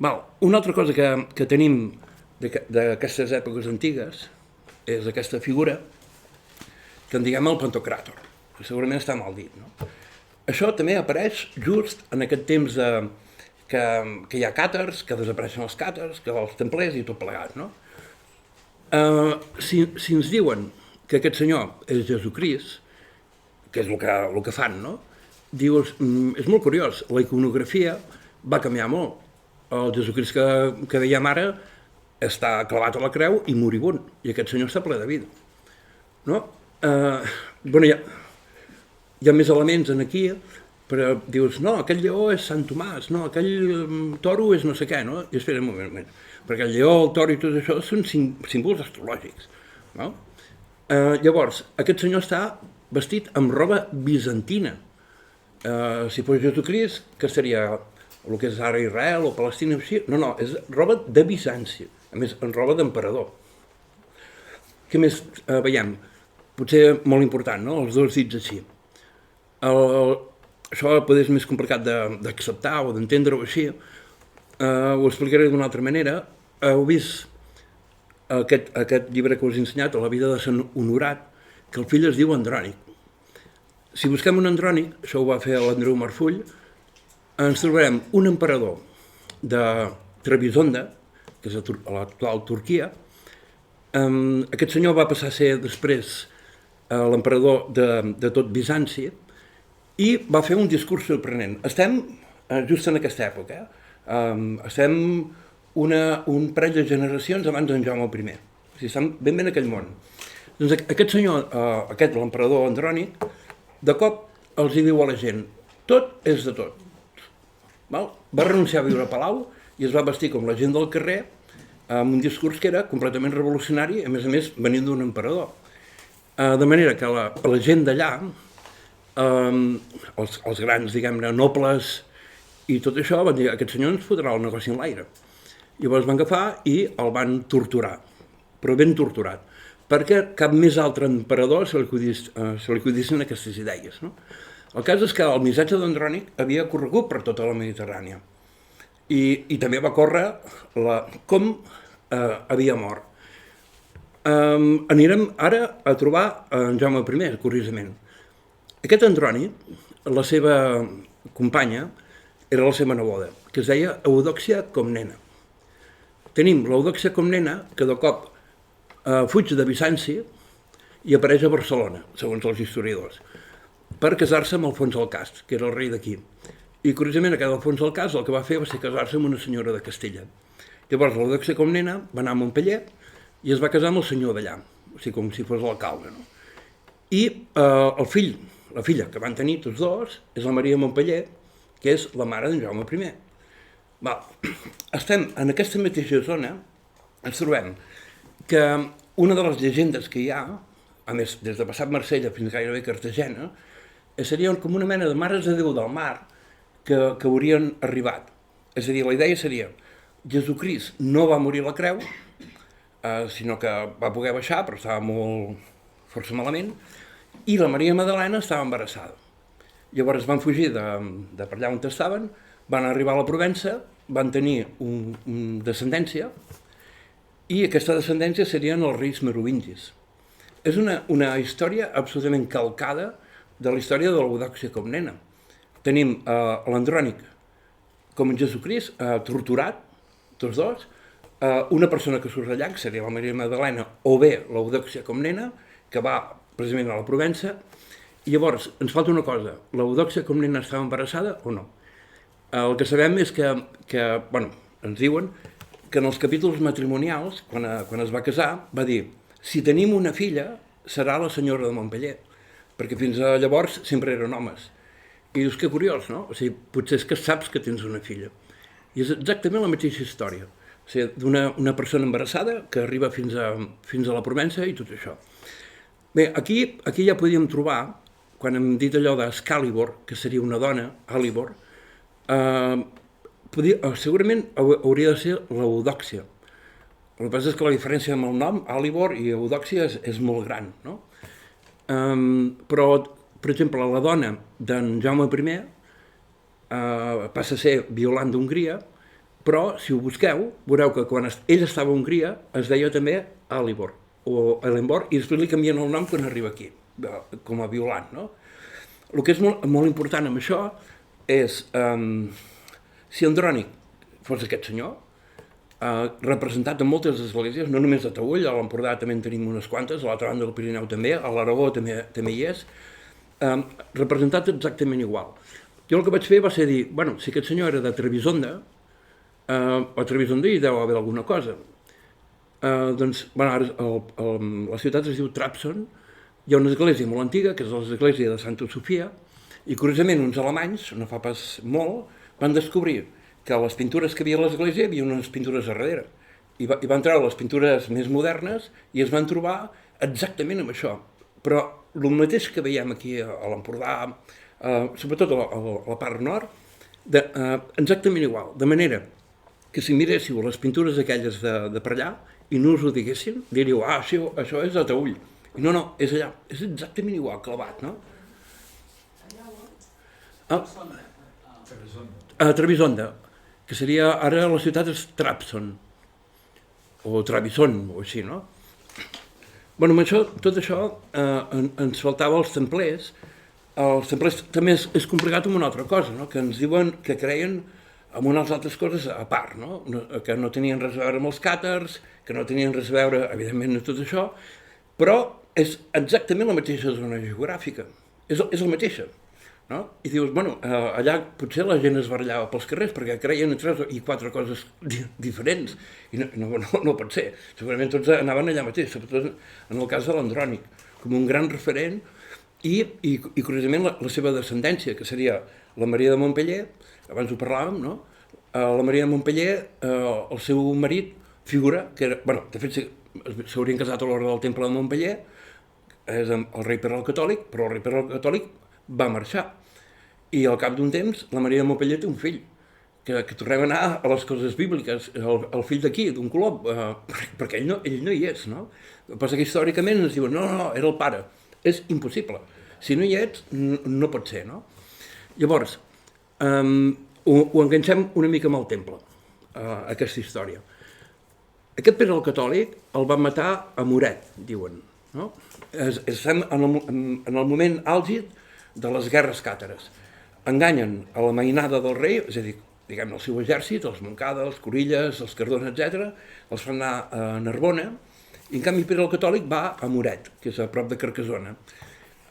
Una altra cosa que tenim d'aquestes èpoques antigues és aquesta figura que en diguem el Pantocràtor, que segurament està mal dit, no? Això també apareix just en aquest temps que hi ha càtars, que desapareixen els càtars, que els templers i tot plegat, no? Si ens diuen que aquest senyor és Jesucrist, que és el que fan, no? Dius, és molt curiós, la iconografia va canviar molt. El Jesucrist que veiem ara està clavat a la creu i moribund, i aquest senyor està ple de vida, no? Hi ha més elements aquí, però dius, no, aquell lleó és Sant Tomàs, no, aquell toro és no sé què, no? I espera un moment, perquè el lleó, el toro i tot això són símbols astrològics, no? Llavors, aquest senyor està vestit amb roba bizantina. Si fos Jesucrist, que seria el que és ara Israel o Palestina, així? No, és roba de Bizanci, a més, en roba d'emperador. Què més veiem? Potser molt important, no? Els dos dits així. Això potser és més complicat d'acceptar o d'entendre-ho així. Ho explicaré d'una altra manera. Heu vist aquest llibre que us he ensenyat, La vida de Sant Honorat, que el fill es diu Andrònic. Si busquem un Andrònic, això ho va fer l'Andreu Marfull, ens trobarem un emperador de Trebisonda, que és a l'actual Turquia. Aquest senyor va passar a ser després l'emperador de tot Bizanci, i va fer un discurs sorprenent. Estem just en aquesta època, estem un parell de generacions abans d'en Jaume I. O sigui, estem ben en aquell món. Doncs aquest senyor, l'emperador Andrònic, de cop els diu a la gent, tot és de tot. Va renunciar a viure a palau i es va vestir com la gent del carrer amb un discurs que era completament revolucionari, a més, venint d'un emperador. De manera que la gent d'allà, els grans, diguem-ne, nobles i tot això, van dir, aquest senyor ens fotrà el negoci en l'aire. Llavors van agafar i el van torturar, però ben torturat, perquè cap més altre emperador se li acudissin aquestes idees, no? El cas és que el missatge d'Andrònic havia corregut per tota la Mediterrània i també va córrer com havia mort. Anirem ara a trobar en Jaume I, curiosament. Aquest Andrònic, la seva companya, era la seva neboda, que es deia Eudòxia Comnena. Tenim l'Eudòxia Comnena, que de cop fuig de Bizanci i apareix a Barcelona, segons els historiadors, per casar-se amb Alfons el Cast, que era el rei d'aquí. I, curiosament, aquest Alfons el Cast el que va fer va ser casar-se amb una senyora de Castella. Llavors, l'Eudòxia Comnena va anar a Montpeller i es va casar amb el senyor d'allà, o sigui, com si fos l'alcalde, no? I la filla que van tenir tots dos és la Maria Montpeller, que és la mare d'en Jaume I. Estem en aquesta mateixa zona, ens trobem que una de les llegendes que hi ha, a més, des de passat Marsella fins gairebé Cartagena, serien com una mena de mares de Déu del mar que haurien arribat. És a dir, la idea seria, Jesucrist no va morir a la creu, sinó que va poder baixar, però estava força malament, i la Maria Magdalena estava embarassada. Llavors van fugir de per allà on estaven, van arribar a la Provença, van tenir una descendència, i aquesta descendència serien els reis merovingis. És una història absolutament calcada de la història de l'Eudòxia Comnena. Tenim l'Andrònic com en Jesucrist, torturat, tots dos, una persona que surt d'allà, que seria la Maria Magdalena, o bé l'Eudòxia Comnena, que va precisament a la Provença, i llavors ens falta una cosa, l'Eudòxia Comnena estava embarassada o no? El que sabem és que ens diuen que en els capítols matrimonials, quan es va casar, va dir, si tenim una filla, serà la senyora de Montpeller, perquè fins a llavors sempre eren homes. I dius, que curiós, no? O sigui, potser és que saps que tens una filla. I és exactament la mateixa història. O sigui, d'una persona embarassada que arriba fins a la Provença i tot això. Bé, aquí ja podíem trobar, quan hem dit allò d'Excalibur, que seria una dona, Alibor, segurament hauria de ser l'Eudòxia. El que passa és que la diferència amb el nom, Alivor i Eudòxia, és molt gran, no? Però, per exemple, la dona d'en Jaume I passa a ser Violant d'Hongria, però, si ho busqueu, veureu que quan ell estava a Hongria es deia també Alivor o Elenbor, i després li canvien el nom quan arriba aquí, com a Violant, no? El que és molt important amb això és, si Andrònic fos aquest senyor, representat en moltes esglésies, no només a Taüll, a l'Empordà també en tenim unes quantes, a l'altra banda del Pirineu també, a l'Aragó també hi és, representat exactament igual. Jo el que vaig fer va ser dir, bueno, si aquest senyor era de Trebisonda, a Trebisonda hi deu haver alguna cosa. Doncs, bueno, ara la ciutat es diu Trabzon, hi ha una església molt antiga, que és l'església de Santa Sofia, i curiosament uns alemanys, no fa pas molt, van descobrir que a les pintures que hi havia a l'església hi havia unes pintures a darrere. I van treure les pintures més modernes i es van trobar exactament amb això. Però el mateix que veiem aquí a l'Empordà, sobretot a la part nord, exactament igual. De manera que si miréssiu les pintures aquelles de per allà i no us ho diguessin, diríeu, això és a Taüll. I no, és allà, és exactament igual, clavat, no? A Trebisonda, que seria, ara la ciutat és Trabzon, o Trebison, o així, no? Bueno, amb això, tot això ens faltava els templers. Els templers també és complicat amb una altra cosa, no? Que ens diuen que creien en unes altres coses a part, no? Que no tenien res a veure amb els càtars, que no tenien res a veure, evidentment, amb tot això, però és exactament la mateixa zona geogràfica, és la mateixa. No? I dius, bueno, allà potser la gent es barallava pels carrers perquè creien en 3 i 4 coses diferents, i no pot ser. Segurament tots anaven allà mateix, sobretot en el cas de l'Andrònic, com un gran referent, i curiosament la seva descendència, que seria la Maria de Montpeller, abans ho parlàvem, no? La Maria de Montpeller, el seu marit figura, que era, bueno, de fet s'haurien casat a l'hora del Temple de Montpeller, és el rei Pere el Catòlic, però el rei Pere el Catòlic va marxar. I al cap d'un temps, la Maria de Montpeller té un fill, que tornem a anar a les coses bíbliques, el fill d'aquí, d'un colom, perquè ell no hi és, no? El que passa que històricament ens diuen, no, era el pare. És impossible. Si no hi ets, no pot ser, no? Llavors, ho enganxem una mica amb el temple, aquesta història. Aquest Pere el Catòlic el van matar a Muret, diuen, no? Estem en el moment àlgid de les guerres càtares. Enganyen a la mainada del rei, és a dir, diguem, el seu exèrcit, els Montcada, els Corilles, els Cardona, etc., els fan anar a Narbona, i en canvi Pere el Catòlic va a Muret, que és a prop de Carcassona,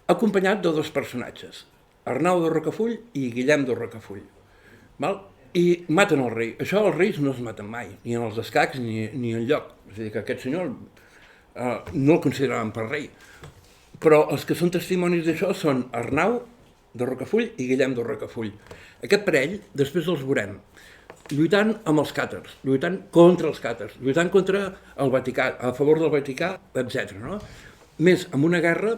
acompanyat de 2 personatges, Arnau de Rocafull i Guillem de Rocafull. Val? I maten el rei. Això els reis no es maten mai, ni en els escacs ni enlloc. És a dir, que aquest senyor no el consideraven per rei. Però els que són testimonis d'això són Arnau de Rocafull i Guillem de Rocafull. Aquest parell, després els veurem, lluitant amb els càtars, lluitant contra els càtars, lluitant contra el Vaticà, a favor del Vaticà, etc. No? Més, amb una guerra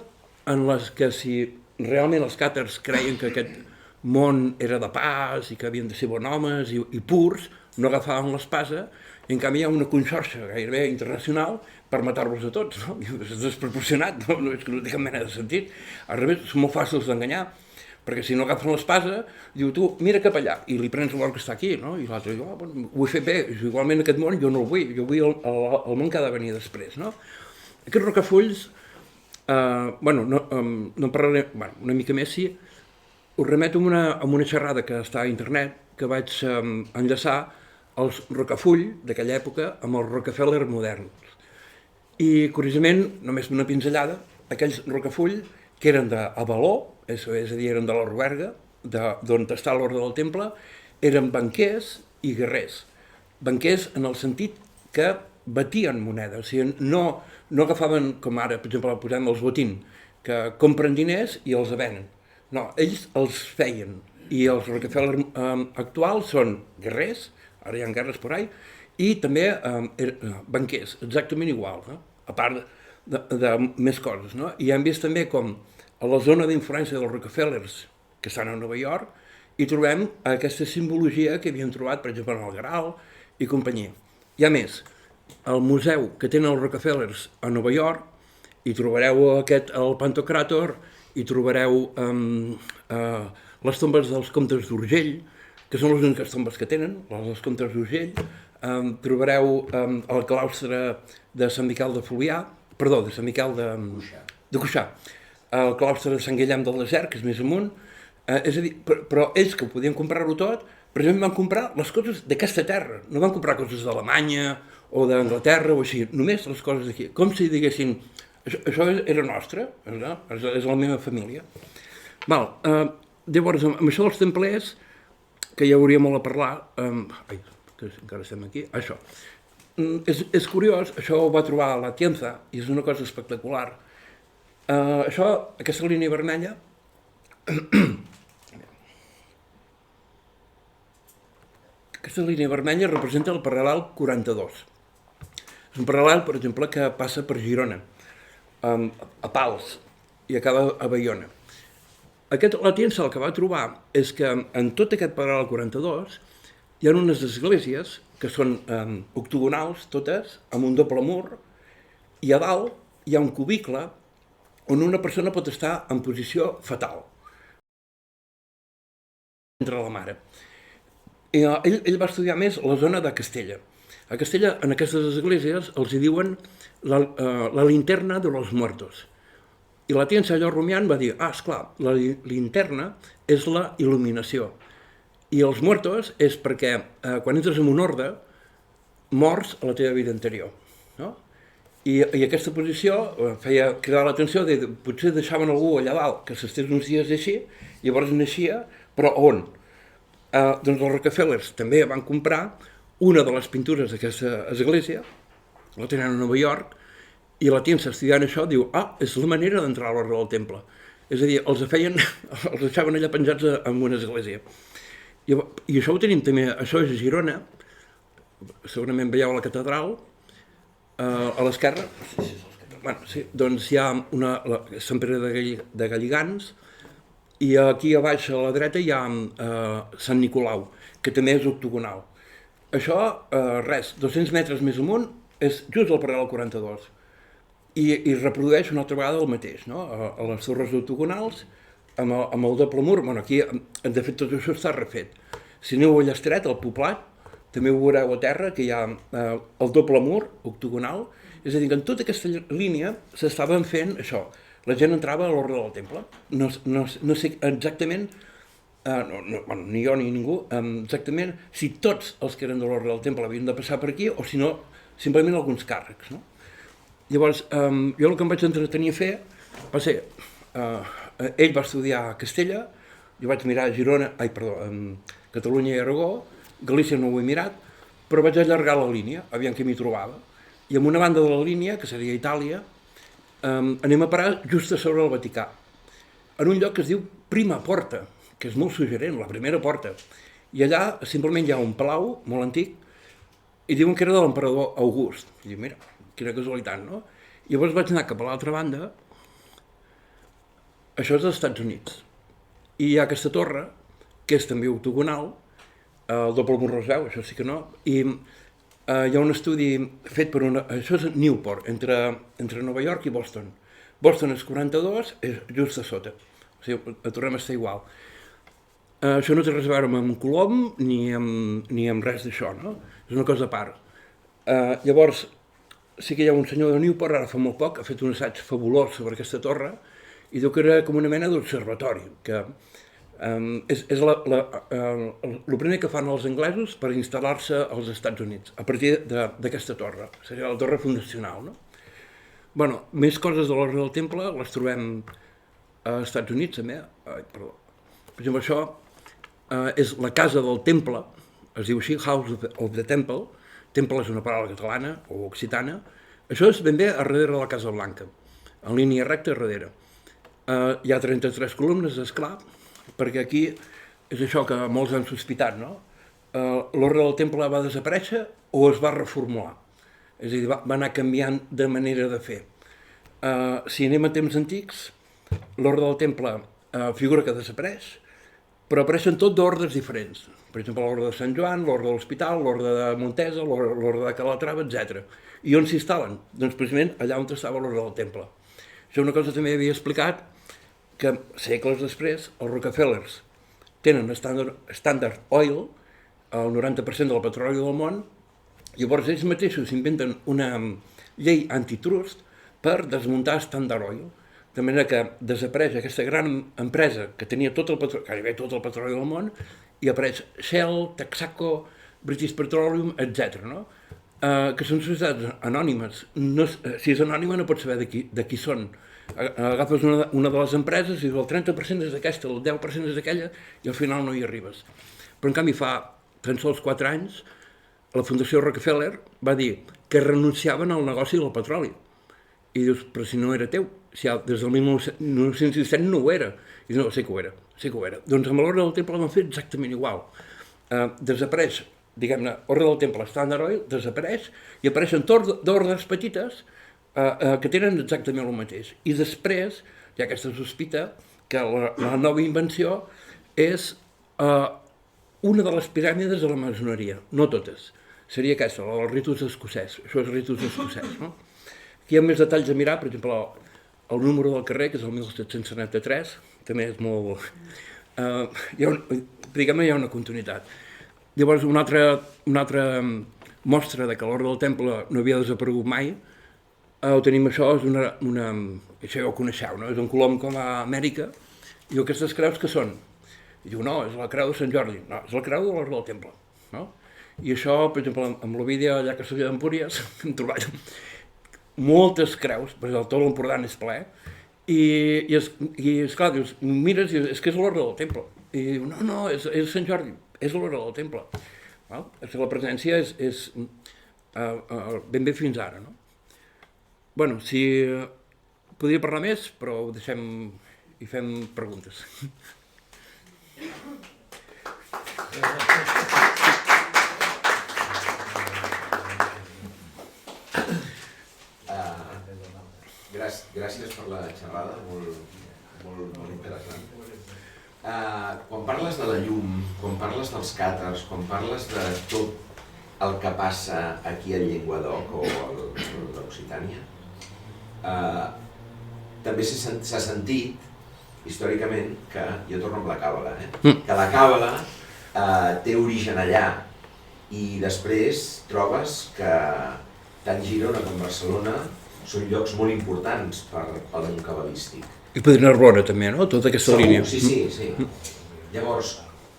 en les que si realment els càtars creien que aquest món era de pas i que havien de ser bons homes i purs, no agafaven l'espasa, i en canvi hi ha una conxorxa gairebé internacional per matar-los a tots, no? És desproporcionat, no? És que no té cap mena de sentit. Al revés, són molt fàcils d'enganyar, perquè si no agafen l'espasa, diu, tu, mira cap allà, i li prens l'or que està aquí, no? I l'altre diu, bueno, ho he fet bé, igualment aquest món jo no el vull, jo vull el món que ha de venir després, no? Aquests Rocafulls, bueno, no parlaré, bueno, una mica més, sí, us remeto a una xerrada que està a internet, que vaig enllaçar els Rocafull d'aquella època amb els Rockefeller moderns. I, curiosament, només una pinzellada, aquells Rocafull que eren d'Avaló, és a dir, eren de la Roberga, d'on està l'Orde del Temple, eren banquers i guerrers. Banquers en el sentit que batien moneda, o sigui, no agafaven, com ara, per exemple, posem els botín, que compren diners i els venen. No, ells els feien, i els Rockefeller actuals són guerrers, ara hi ha guerres per ahí, i també banquers, exactament igual, no? A part de més coses, no? I hem vist també com a la zona d'influència dels Rockefellers, que estan a Nova York, hi trobem aquesta simbologia que havien trobat, per exemple, en el Graal i companyia. Hi ha més. al museu que tenen els Rockefellers a Nova York, hi trobareu el Pantocràtor, hi trobareu les tombes dels comtes d'Urgell, que són les úniques tombes que tenen, les dels comtes d'Urgell. Trobareu el claustre de Sant Miquel de Fluvià, perdó, de Sant Miquel de Cuixà, el claustre de Sant Guillem del Desert, que és més amunt. És a dir, però ells que podien comprar-ho tot, precisament van comprar les coses d'aquesta terra, no van comprar coses d'Alemanya o d'Anglaterra o així, només les coses d'aquí, com si diguessin, això era nostre, és la meva família. Llavors, amb això dels templers, que ja hauria molt a parlar, que encara estem aquí, això. És curiós, això ho va trobar a la Tienza i és una cosa espectacular. Aquesta línia vermella, aquesta línia vermella representa el paral·lel 42. És un paral·lel, per exemple, que passa per Girona, a Pals, i acaba a Baiona. La Tienza el que va trobar és que en tot aquest paral·lel 42 hi ha unes esglésies que són octogonals, totes, amb un doble mur, i a dalt hi ha un cubicle on una persona pot estar en posició fetal entre la mare. Ell va estudiar més la zona de Castella. A Castella, en aquestes esglésies, els hi diuen la linterna de los muertos. I la Tienza allò rumiant va dir, esclar, la linterna és la il·luminació. I els muertos és perquè quan entres en un orde, mors a la teva vida anterior. No? I aquesta posició feia cridar l'atenció de potser deixaven algú allà dalt que s'estés uns dies així, llavors naixia, però on? Doncs els Rockefellers també van comprar una de les pintures d'aquesta església, la tenen a Nova York, i la Tienza estudiant això diu, és la manera d'entrar a l'ordre del temple. És a dir, els deixaven allà penjats en una església. I això ho tenim també, això és a Girona, segurament veieu la catedral, a l'esquerra, doncs hi ha Sant Pere de Galligans, i aquí a baix a la dreta hi ha Sant Nicolau, que també és octogonal. Això, 200 metres més amunt, és just al paral·lel 42. I reprodueix una altra vegada el mateix, no? A les torres octogonals, amb el doble mur. Aquí, de fet, tot això està refet. Si aneu a Llastret, al Poblat, també ho veureu a terra, que hi ha el doble mur octogonal. És a dir, que en tota aquesta línia s'estaven fent això. La gent entrava a l'ordre del temple. No sé exactament, ni jo ni ningú, exactament si tots els que eren de l'ordre del temple havien de passar per aquí o si no, simplement alguns càrrecs. Llavors, jo el que em vaig entretenir a fer va ser, ell va estudiar a Castella, jo vaig mirar Girona, Catalunya i Aragó, Galícia no ho he mirat, però vaig allargar la línia, aviam què m'hi trobava. I en una banda de la línia, que seria Itàlia, anem a parar just a sobre el Vaticà, en un lloc que es diu Prima Porta, que és molt suggerent, la primera porta. I allà simplement hi ha un palau molt antic i diuen que era de l'emperador August. I dic, mira, quina casualitat, no? I llavors vaig anar cap a l'altra banda, això és dels Estats Units, i hi ha aquesta torre, que és també octogonal, el doble mur es veu, això sí que no, i hi ha un estudi fet per això és Newport, entre Nova York i Boston. Boston és 42, és just a sota, o sigui, tornem a estar igual. Això no té res a veure amb Colom ni amb res d'això, no? És una cosa a part. Llavors, sí que hi ha un senyor de Newport, ara fa molt poc, ha fet un assaig fabulós sobre aquesta torre i diu que era com una mena d'observatori, que és el primer que fan els anglesos per instal·lar-se als Estats Units, a partir d'aquesta torre. Seria la torre fundacional, no? Bueno, més coses de l'ordre del temple les trobem als Estats Units, també. Per exemple, això és la casa del temple, es diu així, House of the Temple. Temple és una paraula catalana o occitana. Això és ben bé a darrere de la Casa Blanca, en línia recta a darrere. Hi ha 33 columnes, esclar, perquè aquí és això que molts han sospitat, no? L'ordre del temple va desaparèixer o es va reformular. És a dir, va anar canviant de manera de fer. Si anem a temps antics, l'ordre del temple figura que desapareix, però apareixen tot d'ordres diferents. Per exemple, l'Orde de Sant Joan, l'Orde de l'Hospital, l'Orde de Montesa, l'Orde de Calatrava, etc. I on s'instal·len? Doncs precisament allà on estava l'Orde del Temple. Això una cosa també havia explicat, que segles després els Rockefellers tenen Standard Oil, el 90% del petroli del món, llavors ells mateixos inventen una llei antitrust per desmuntar Standard Oil, de manera que desapareix aquesta gran empresa que tenia gairebé tot el petroli del món i apareix Shell, Texaco, British Petroleum, etc. No? Que són societats anònimes. No, si és anònima no pots saber de qui són. Agafes una de les empreses i el 30% és d'aquesta, el 10% és d'aquella i al final no hi arribes. Però en canvi fa tan sols 4 anys la Fundació Rockefeller va dir que renunciaven al negoci del petroli. I dius, però si no era teu, si des del 1917 no ho era. I dius, no, sé que ho era, sé que ho era. Doncs amb l'Orde del Temple van fer exactament igual. Desapareix, diguem-ne, Ordre del Temple, Standard Oil, desapareix i apareixen d'ordes petites que tenen exactament el mateix. I després hi ha aquesta sospita que la nova invenció és una de les piràmides de la maçoneria, no totes. Seria aquesta, la dels ritus escocès. Això és ritus escocès, no? Aquí hi ha més detalls a mirar, per exemple, el número del carrer, que és el 1773, també és molt... hi ha una continuïtat. Llavors, una altra mostra de que l'Orde del Temple no havia desaparegut mai, ho tenim això, és això ja ho coneixeu, no? És un colom que va a Amèrica, i diu, aquestes creus què són? I diu, no, és la creu de Sant Jordi, no, és la creu de l'Orde del Temple, no? I això, per exemple, amb l'Ovídia, allà que s'havia d'Empúries, hem trobat moltes creus, perquè tot l'Empordà és ple, i esclar, dius, mires i és que és l'Orde del Temple. I diu, no, és Sant Jordi, és l'Orde del Temple. La presència és ben bé fins ara, no? Bueno, si podria parlar més, però ho deixem i fem preguntes. Gràcies per la xerrada, molt interessant. Quan parles de la llum, quan parles dels càtars, quan parles de tot el que passa aquí al Llenguadoc o a l'Occitània, també s'ha sentit històricament que, jo torno amb la càbala, que la càbala té origen allà i després trobes que tant Girona com Barcelona són llocs molt importants pel món cabalístic. I podria Narbona també, no? Tota aquesta línia. Sí. Llavors,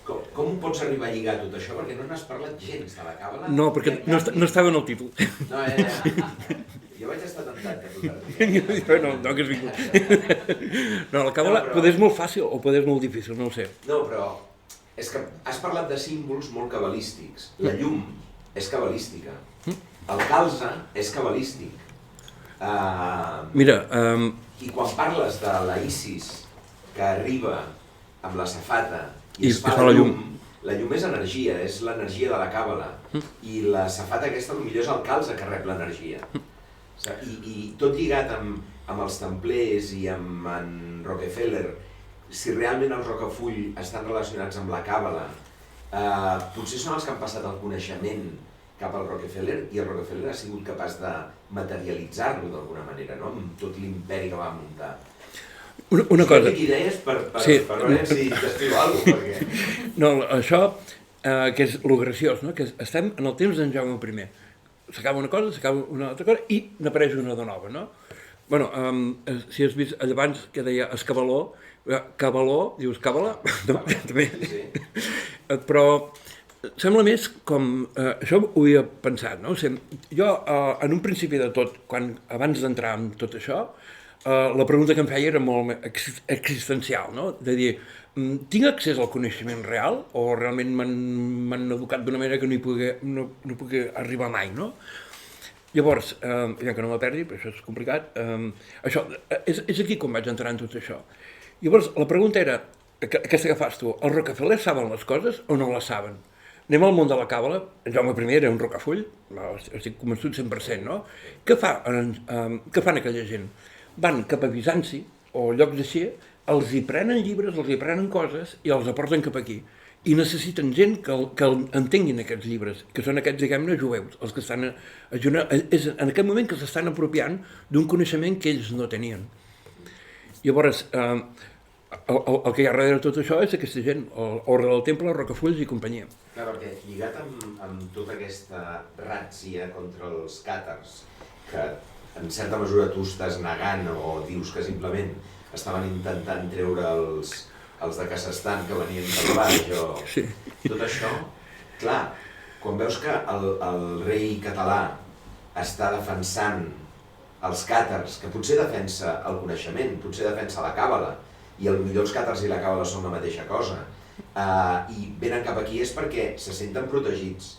com ho pots arribar a lligar tot això? Perquè no n'has parlat gens de la càbala. No, perquè no estava en el títol. No, jo vaig estar tentat que tu t'arribi. No, que has vingut. No, la càbala poder és molt fàcil o poder és molt difícil, no ho sé. No, però és que has parlat de símbols molt cabalístics. La llum és cabalística. El calze és cabalístic. Mira... I quan parles de la Isis que arriba amb la safata i es fa la llum és energia, és l'energia de la càbala. I la safata aquesta potser és el calze que rep l'energia. I tot lligat amb els templers i amb en Rockefeller, si realment els Rocafull estan relacionats amb la càbala, potser són els que han passat el coneixement cap al Rockefeller i el Rockefeller ha sigut capaç de materialitzar-lo d'alguna manera, no? Amb tot l'imperi que va muntar. Una cosa... Tinc idees per veure si t'escriu alguna cosa, perquè... No, això, que és lo graciós, no? Que estem en el temps d'en Jaume I. S'acaba una cosa, s'acaba una altra cosa i n'apareix una de nova, no? Bueno, si has vist allà abans que deia Escabaló, Cabaló, dius Càbala? No, també. Però... Sembla més com... això ho havia pensat, no? Jo, en un principi de tot, abans d'entrar en tot això, la pregunta que em feia era molt existencial, no? De dir, tinc accés al coneixement real o realment m'han educat d'una manera que no puc arribar mai, no? Llavors, ja que no me perdi, però això és complicat, això, és aquí com vaig entrar en tot això. Llavors, la pregunta era, aquesta que fas tu, els Rockefeller saben les coses o no les saben? Anem al món de la càbala, en Jaume I era un rocafull, estic convençut 100%, no? Què fan aquella gent? Van cap a Bizanci, o llocs així, els hi prenen llibres, els hi prenen coses i els aporten cap aquí. i necessiten gent que entenguin aquests llibres, que són aquests, diguem-ne, jueus, els que estan és en aquest moment que s'estan apropiant d'un coneixement que ells no tenien. Llavors, el que hi ha darrere de tot això és aquesta gent, Ordre del Temple, Rocafulls i companyia. Clar, perquè lligat amb tota aquesta ràtzia contra els càtars, que en certa mesura tu estàs negant o dius que simplement estaven intentant treure els de Kazakhstan que venien del baix o... Sí. Tot això, clar, quan veus que el rei català està defensant els càtars, que potser defensa el coneixement, potser defensa la càbala, i potser els càtars i la càbala són la mateixa cosa, i venen cap aquí és perquè se senten protegits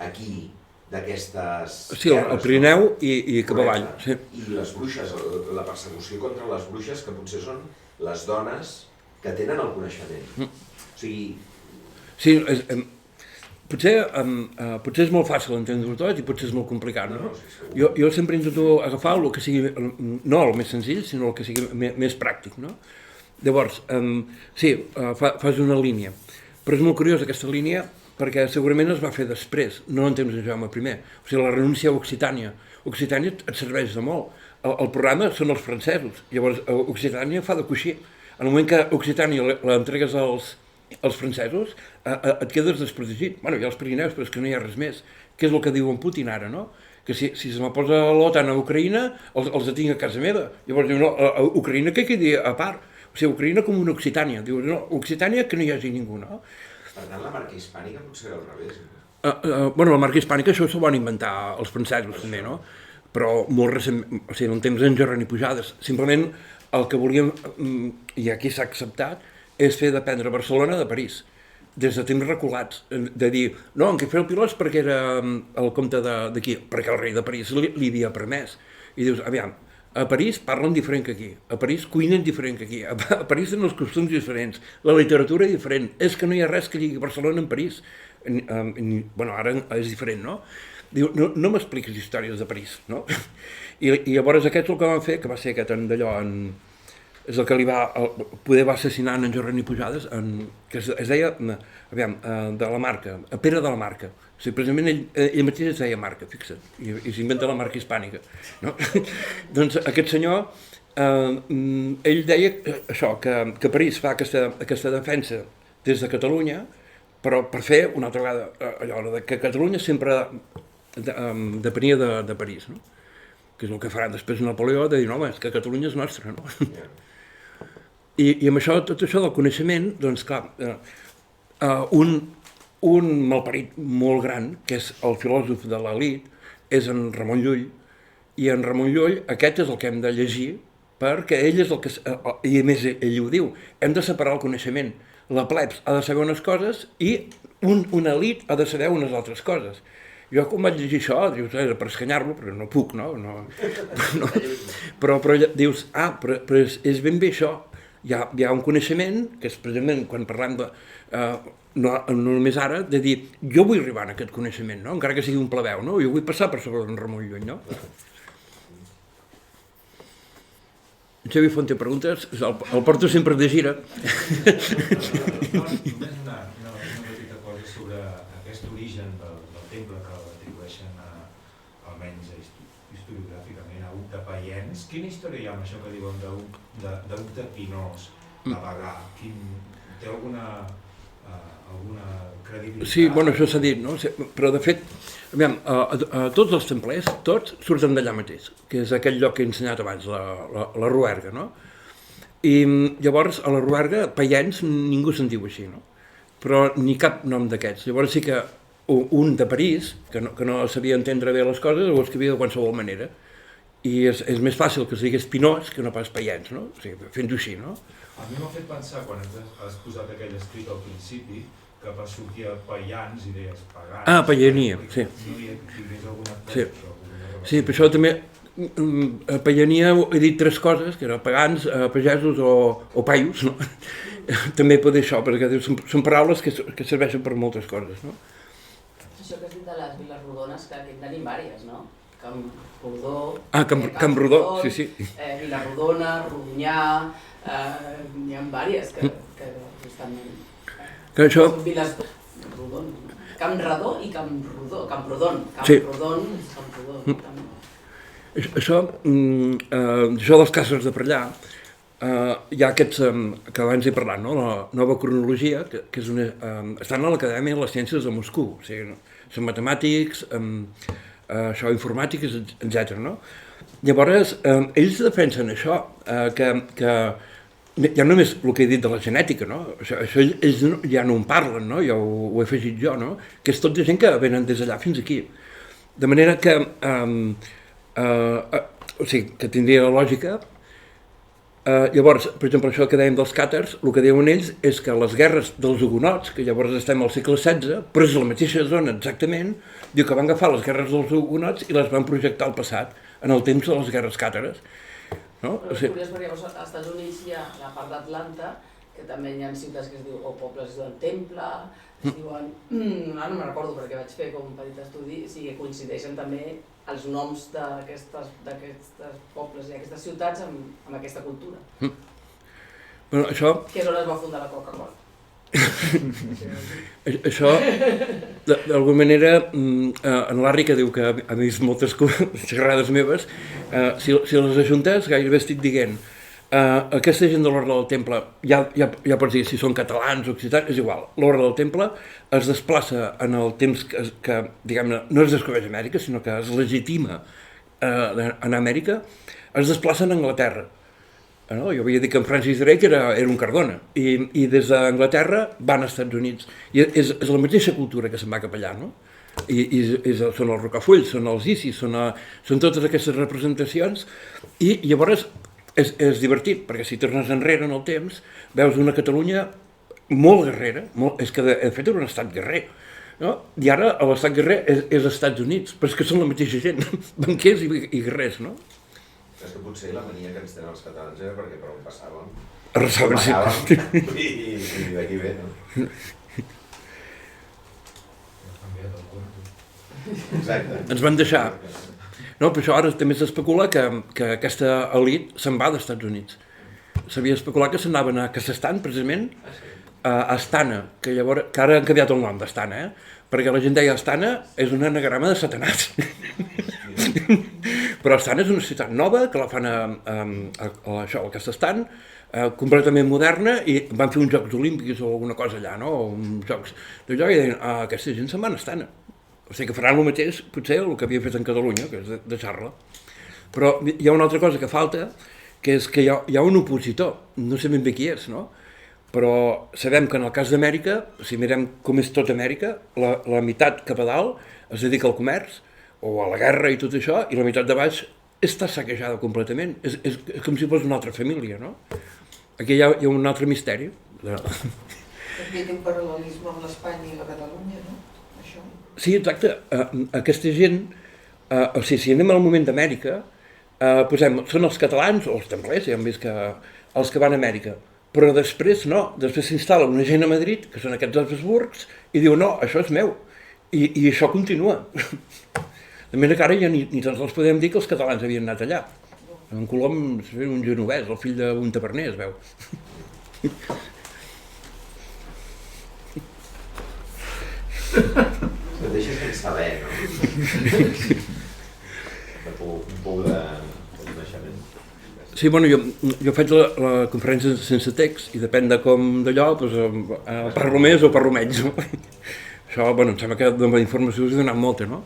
aquí d'aquestes sí, terres. El Pirineu i cap avall. Sí. I les bruixes, la persecució contra les bruixes, que potser són les dones que tenen el coneixement. O sigui... Sí, potser és molt fàcil entendre-ho tot i potser és molt complicat, no? Jo sempre intento agafar el que sigui, no el més senzill, sinó el que sigui més pràctic, no? Llavors, sí, fas una línia, però és molt curiosa aquesta línia perquè segurament es va fer després, no en temps de Jaume I. O sigui, la renúncia a Occitània. Occitània et serveix de molt. El programa són els francesos, llavors Occitània fa de coixí. En el moment que Occitània l'entregues als francesos, et quedes desprotegit. Bueno, hi ha els Pirineus, però és que no hi ha res més. Què és el que diu en Putin ara, no? Que si se me posa l'OTAN a Ucraïna, els tinc a casa meva. Llavors diu, no, a Ucraïna que quedi a part. O sigui, Ucraïna com una Occitània. Diu, no, Occitània que no hi hagi ningú, no? Per tant, la marca hispànica potser era al revés. Bueno, la marca hispànica això s'ho van inventar els francesos també, no? Però molt recentment, o sigui, en temps d'en Geroni Pujades, simplement el que volíem, i aquí s'ha acceptat, és fer dependre Barcelona de París, des de temps reculats, de dir, no, en què fer el pilot perquè era el comte d'aquí, perquè el rei de París li havia permès. I dius, aviam, a París parlen diferent que aquí, a París cuinen diferent que aquí, a París tenen els costums diferents, la literatura és diferent, és que no hi ha res que lligui Barcelona amb París. Bueno, ara és diferent, no? Diu, no m'expliquis històries de París, no? I llavors aquest el que van fer, que va ser aquest d'allò, és el que li va assassinar en Geroni Pujades, que es deia, aviam, de la Marca, a Pere de la Marca. O sigui, precisament ell mateix es deia Marca, fixa't, i s'inventa la marca hispànica, no? Doncs aquest senyor, ell deia això, que París fa aquesta defensa des de Catalunya, però per fer una altra vegada allò que Catalunya sempre depenia de París, no? Que és el que farà després Napoleó, de dir, no, home, és que Catalunya és nostra, no? I amb això, tot això del coneixement, doncs clar, un malparit molt gran, que és el filòsof de l'elit, és en Ramon Llull, i en Ramon Llull aquest és el que hem de llegir, perquè ell és el que... I a més, ell ho diu, hem de separar el coneixement. La plebs ha de saber unes coses i una elit ha de saber unes altres coses. Jo quan vaig llegir això, dius, era per escanyar-lo, però no puc, no? Però dius, però és ben bé això. Hi ha un coneixement, que és precisament quan parlem de... No només ara, de dir, jo vull arribar a aquest coneixement, no? Encara que sigui un plebeu, no? Jo vull passar per sobre d'en Ramon Llull, no? Xavi Font té preguntes, el porto sempre de gira. Només una petita cosa sobre aquest origen del temple que l'atribueixen almenys historiogràficament a Uc de Paiens. Quina història hi ha amb això que diuen d'Uc de Pinós, a Bagà? Té alguna credibilitat? Sí, bueno, això s'ha dit, no? Però de fet, aviam, tots els templers, tots surten d'allà mateix, que és aquell lloc que he ensenyat abans, la Ruerga, no? I llavors, a la Ruerga, Paiens, ningú se'n diu així, no? Però ni cap nom d'aquests. Llavors sí que un de París, que no sabia entendre bé les coses, ho escrivia de qualsevol manera. I és més fàcil que es digués Pinós que no pas Paiens, no? O sigui, fent-ho així, no? A mi m'ha fet pensar, quan has posat aquell escrit al principi, que per sortir a Paians i deies pagans... Ah, Paiania, sí. No hi hagués alguna cosa. Sí, per això també a Paiania he dit tres coses, que eren pagans, pagesos o paios, no? També pot dir això, perquè són paraules que serveixen per moltes coses, no? Això que has dit de les viles rodones, que aquí en tenim vàries, no? Camprodó... Ah, Camprodó, sí. Vila Rodona, Rodonyà... N'hi ha vàries que justament... Que això... Viles Rodon. Campredó i Camprodon. Camprodon. Sí. Camprodon és Camprodon. Això dels càcers de per allà, hi ha aquests que abans he parlat, no? La nova cronologia, que és estan a l'Acadèmia de les Ciències de Moscou, o sigui, són matemàtics, això, informàtics, etc. No? Llavors, ells defensen això, que ja només el que he dit de la genètica, no? Això ells ja no en parlen, no? Ja ho he afegit jo, no? Que és tot de gent que venen des d'allà fins aquí. De manera que, o sigui, que tindria lògica. Llavors, per exemple, això que dèiem dels càtars, el que diuen ells és que les guerres dels hugonots, que llavors estem al segle XVI, però és la mateixa zona exactament, diu que van agafar les guerres dels hugonots i les van projectar al passat, en el temps de les guerres càtares. No? Però és curiós perquè llavors als Estats Units hi ha la part d'Atlanta, que també hi ha ciutats que es diuen, o pobles es diuen Temple, es diuen, no me'n recordo perquè vaig fer com un petit estudi, o sigui, coincideixen també els noms d'aquests pobles i aquestes ciutats amb aquesta cultura. Bueno, això... Que és on es va fundar la Coca-Cola. Això, d'alguna manera, en l'Arri que diu que ha vist moltes xerrades meves, si les ajuntes gairebé estic dient aquesta gent de l'Orde del Temple, ja pots dir si són catalans o occitans, és igual, l'Orde del Temple es desplaça en el temps que diguem-ne, no es descobreix Amèrica, sinó que es legitima en Amèrica, es desplaça en Anglaterra. No? Jo havia dit que en Francis Drake era un Cardona i des d'Anglaterra van als Estats Units i és la mateixa cultura que se'n va cap allà, no? Són els Rocafulls, són els Isis, són totes aquestes representacions i llavors és divertit perquè si tornes enrere en el temps veus una Catalunya molt guerrera, és que de fet era un estat guerrer, no? I ara l'estat guerrer és als Estats Units, però és que són la mateixa gent, banquers i guerrers, no? És que potser la mania que ens tenen els catalans era perquè per on passàvem. Arrasaven, sí. I d'aquí ve, no? Exacte. Ens van deixar. No, per això ara també s'especula que aquesta elit se'n va dels Estats Units. S'havia especulat que se'n anaven a Kazakhstan, precisament, a Astana, que ara han canviat el nom d'Astana, perquè la gent deia Astana és un anagrama de Satanàs. Però Astana és una ciutat nova que la fan al Kazakhstan, completament moderna, i van fer uns Jocs Olímpics o alguna cosa allà, no? Uns jocs de joc, i deien, aquesta gent se'n va a Astana. O sigui que faran el mateix, potser, el que havia fet en Catalunya, que és deixar-la. Però hi ha una altra cosa que falta, que és que hi ha un opositor, no sé ben bé qui és, no? Però sabem que en el cas d'Amèrica, si mirem com és tot Amèrica, la meitat cap a dalt es dedica al comerç, o a la guerra i tot això, i la meitat de baix està saquejada completament. És com si fos una altra família, no? Aquí hi ha un altre misteri. També té un paral·lelisme amb l'Espanya i la Catalunya, no? Això. Sí, exacte. Aquesta gent, o sigui, si anem al moment d'Amèrica, són els catalans o els templers, ja hem vist que els que van a Amèrica, però després no, després s'instal·la una gent a Madrid, que són aquests Habsburgs, i diu, no, això és meu, i això continua. De manera que ara ja ni tan sols podem dir que els catalans havien anat allà. En Colom és un genovès, el fill d'un taverner, es veu. Et deixes sense saber, no? Un pou de coneixement. Sí, bueno, jo faig la conferència sense text i depèn de com d'allò, doncs, parlo més o parlo menys. Això, bueno, em sembla que de la informació us he donat molta, no?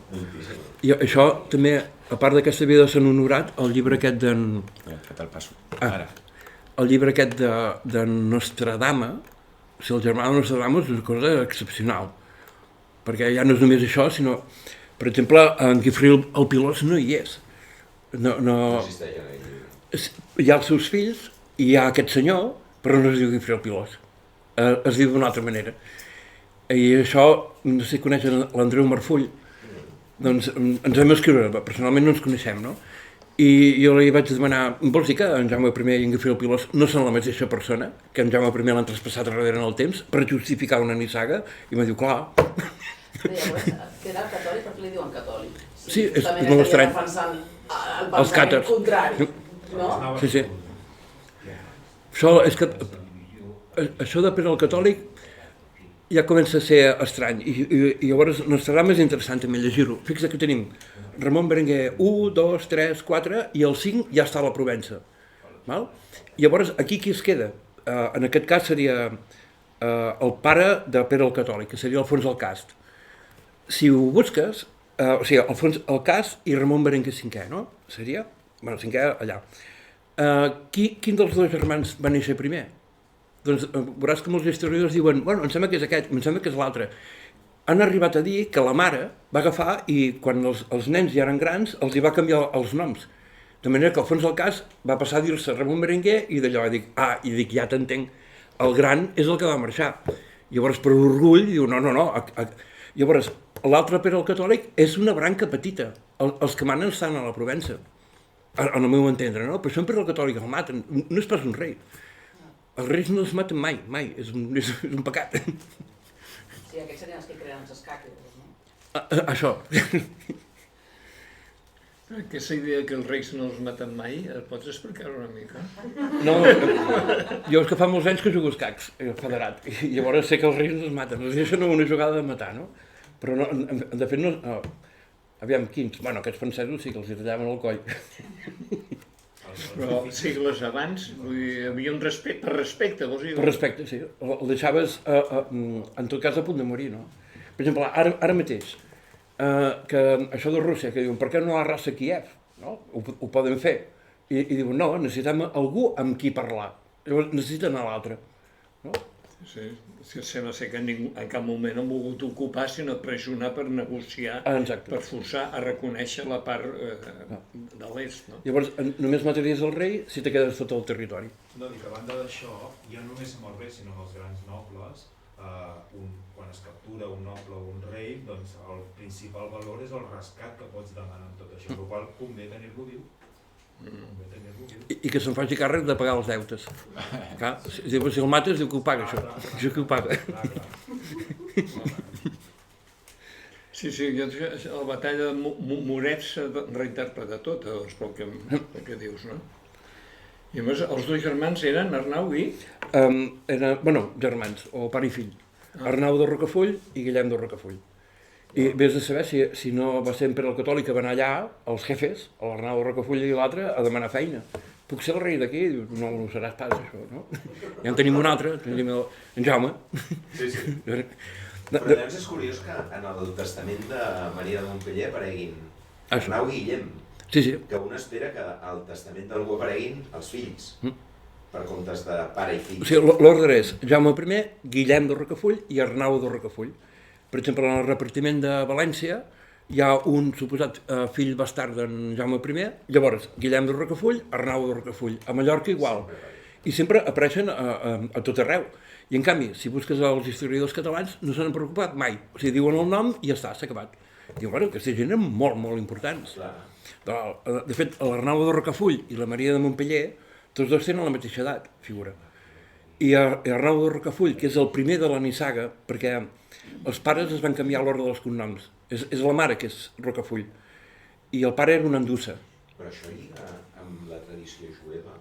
I això també, a part d'aquesta vida de Sant Honorat, el llibre aquest d'en... Te'l passo. El llibre aquest de Nostradama, o sigui, el germà de Nostradama és una cosa excepcional, perquè ja no és només això, sinó, per exemple, en Guifré el Pilós no hi és. No existeix en ell. Hi ha els seus fills i hi ha aquest senyor, però no es diu Guifré el Pilós. Es diu d'una altra manera. I això, no sé si coneixen l'Andreu Marfull, doncs ens vam escriure, personalment no ens coneixem, no? I jo li vaig demanar, vols dir que en Jaume I i en Guifré el Pilós no són la mateixa persona, que en Jaume I l'han traspassat darrere en el temps, per justificar una nissaga, i em diu, clar. Llavors, queda catòlic, per què li diuen catòlic? Sí, és molt estrany. El Els càtars. contrari, no? Sí. Això és que... Això de Pere el Catòlic ja comença a ser estrany. I llavors el nostre drama és interessant també llegir-ho. Fixa que tenim Ramon Berenguer 1, 2, 3, 4 i el 5 ja està a la Provença. Val? Llavors, aquí qui es queda? En aquest cas seria el pare de Pere el Catòlic, que seria Alfons el Cast. Si ho busques, o sigui, Alfons el Cast i Ramon Berenguer V, no? Seria? Bueno, cinquè allà. Quin dels dos germans va néixer primer? Doncs veuràs que molts historiadors diuen, bueno, em sembla que és aquest, em sembla que és l'altre. Han arribat a dir que la mare va agafar i quan els nens ja eren grans els hi va canviar els noms. De manera que Alfons el Cast va passar a dir-se Ramon Berenguer i d'allò dic, ja t'entenc, el gran és el que va marxar. Llavors per orgull diu, no. Llavors l'altre Pere el Catòlic és una branca petita, els que manen estan a la Provença, en el meu entendre, no? Per això en Pere el Catòlic el maten, no és pas un rei. Els reis no els maten mai, és un pecat. Sí, aquests serien els que creen els escàquers, no? Això. Aquesta idea que els reis no els maten mai, pots explicar-ho una mica? No, jo és que fa molts anys que jugo escacs, federat, i llavors sé que els reis no els maten, els deixen una jugada de matar, no? Però no, de fet no... Aviam, quins? Bueno, aquests francesos sí que els tallaven el coll. Però segles abans, vull dir, hi havia un respecte, per respecte, vols dir? Per respecte, sí. El deixaves, en tot cas, a punt de morir, no? Per exemple, ara mateix, que això de Rússia, que diuen, per què no arrasa Kíev? No? Ho poden fer. I diuen, no, necessitem algú amb qui parlar. Llavors necessiten a l'altre. No? Sí, sembla ser que ningú en cap moment han volgut ocupar, sinó pressionar per negociar, per forçar a reconèixer la part de l'est. No? Llavors, només mataries el rei si te quedes tot el territori. No, dic, a banda d'això, ja no només amb el rei, sinó amb els grans nobles, quan es captura un noble o un rei, doncs el principal valor és el rescat que pots demanar amb tot això, el qual convé tenir-lo viu. I que se'n faci càrrec de pagar els deutes. Clar, si el mates, diu que ho paga, això. Això que ho paga. Sí, la batalla de Muret s'ha reinterpretat tota, doncs, pel que dius, no? I a més, els dos germans eren Arnau i... Bueno, germans, o pare i fill. Arnau de Rocafull i Guillem de Rocafull. I vés a saber si no va ser Pere el Catòlic que va anar allà, els jefes, l'Arnau de Rocafull i l'altre, a demanar feina. Puc ser el rei d'aquí? Diu, no ho seràs pas, això, no? Ja en tenim un altre, tenim en Jaume. Sí. Però llavors és curiós que en el testament de Maria de Montpeller apareguin Arnau i Guillem. Sí. Que un espera que al testament d'algú apareguin els fills, per comptes de pare i fill. O sigui, l'ordre és Jaume I, Guillem de Rocafull i Arnau de Rocafull. Per exemple, en el repartiment de València hi ha un suposat fill bastard d'en Jaume I, llavors Guillem de Rocafull, Arnau de Rocafull. A Mallorca igual. I sempre apareixen a tot arreu. I en canvi, si busques els historiadors catalans, no s'han preocupat mai. O sigui, diuen el nom i ja està, s'ha acabat. Diuen, bueno, aquesta gent eren molt, molt importants. De fet, l'Arnau de Rocafull i la Maria de Montpeller, tots dos tenen la mateixa edat, figura. I Arnau de Rocafull, que és el primer de la nissaga, perquè els pares es van canviar l'ordre dels cognoms. És la mare que és Rocafull. I el pare era una andussa. Però això lliga amb la tradició jueva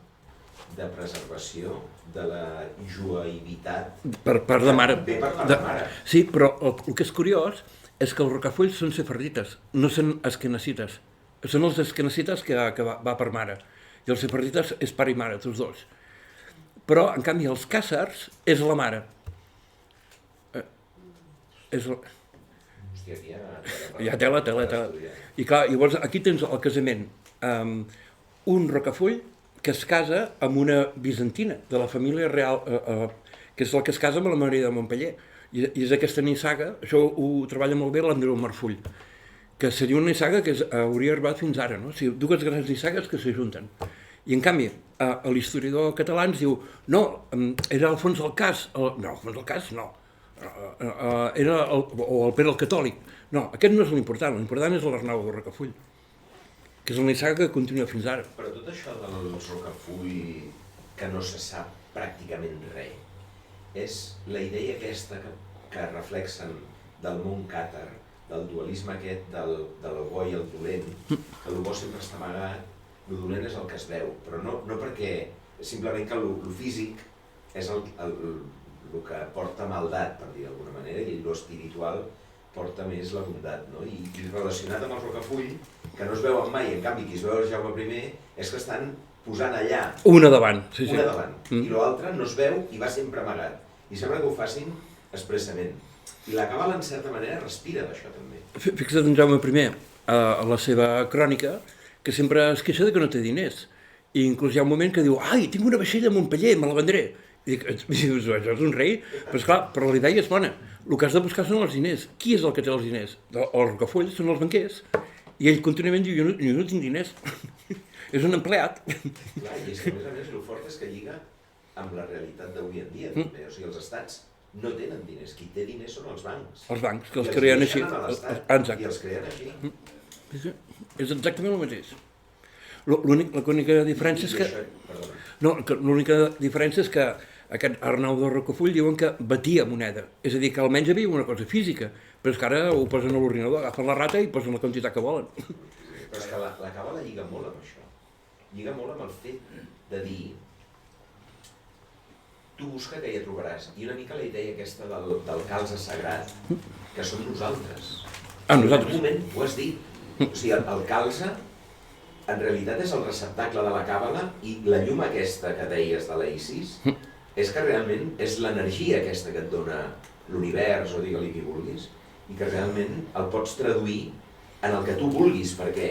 de preservació de la juevitat. Per part de mare. Ve per part de mare. Sí, però el que és curiós és que els Rocafulls són sefardites, no són esquenacites. Són els esquenacites que va per mare. I els sefardites és pare i mare, tots dos. Però, en canvi, els càssars és la mare. Hòstia, hi ha tela. I clar, llavors aquí tens el casament. Un Rocafull que es casa amb una bizantina de la família real, que és la que es casa amb la Maria de Montpeller. I és aquesta nissaga, això ho treballa molt bé l'Andreu Marfull, que seria una nissaga que hauria arribat fins ara, no? O sigui, dues grans nissagues que s'ajunten. I en canvi, l'historiador català ens diu, no, era Alfons el Cas. No, Alfons el Cas no. Era el Pere el Catòlic. No, aquest no és l'important és l'Arnau de Rocafull, que és una nissaga que continua fins ara. Però tot això dels Rocafull, que no se sap pràcticament res, és la idea aquesta que reflexen del món càtar, del dualisme aquest del bo i el dolent, que el bo sempre està amagat, el dolent és el que es veu, però no perquè, simplement que el físic és el que porta maldat, per dir d'alguna manera, i lo espiritual porta més la bondat, no? I relacionat amb el Rocafull, que no es veuen mai, en canvi qui es veu el Jaume I és que estan posant allà una davant, sí. Una davant, i l'altre no es veu i va sempre amagat. I sembla que ho facin expressament. I la Càbala, en certa manera, respira d'això també. Fixa't en Jaume I, a la seva crònica, que sempre es queixa de que no té diners. I inclús hi ha un moment que diu, ai, tinc una vaixella a Montpeller, me la vendré. I dius, això és un rei? Però esclar, però la idea és bona. El que has de buscar són els diners. Qui és el que té els diners? El Rocafull són els banquers. I ell contínuament diu, jo no tinc diners. És un empleat. Clar, i és que a més el fort és que lliga amb la realitat d'avui en dia, també. O sigui, els estats no tenen diners, qui té diners són els bancs. Els bancs, que els creen així. Exacte. I els creen així. És exactament el mateix. L'única diferència és que... No, l'única diferència és que aquest Arnau de Rocafull diuen que batia moneda. És a dir, que almenys havia una cosa física, però és que ara ho posen a l'ordinador, agafen la rata i posen la quantitat que volen. Però és que la Càbala lliga molt amb això. Lliga molt amb el fet de dir tu busca que ja trobaràs. I una mica la idea aquesta del calze sagrat, que som nosaltres. Nosaltres. En un moment ho has dit. O sigui, el calze en realitat és el receptacle de la Càbala i la llum aquesta que deies de la Isis és que realment és l'energia aquesta que et dona l'univers, o digue-li qui vulguis, i que realment el pots traduir en el que tu vulguis, perquè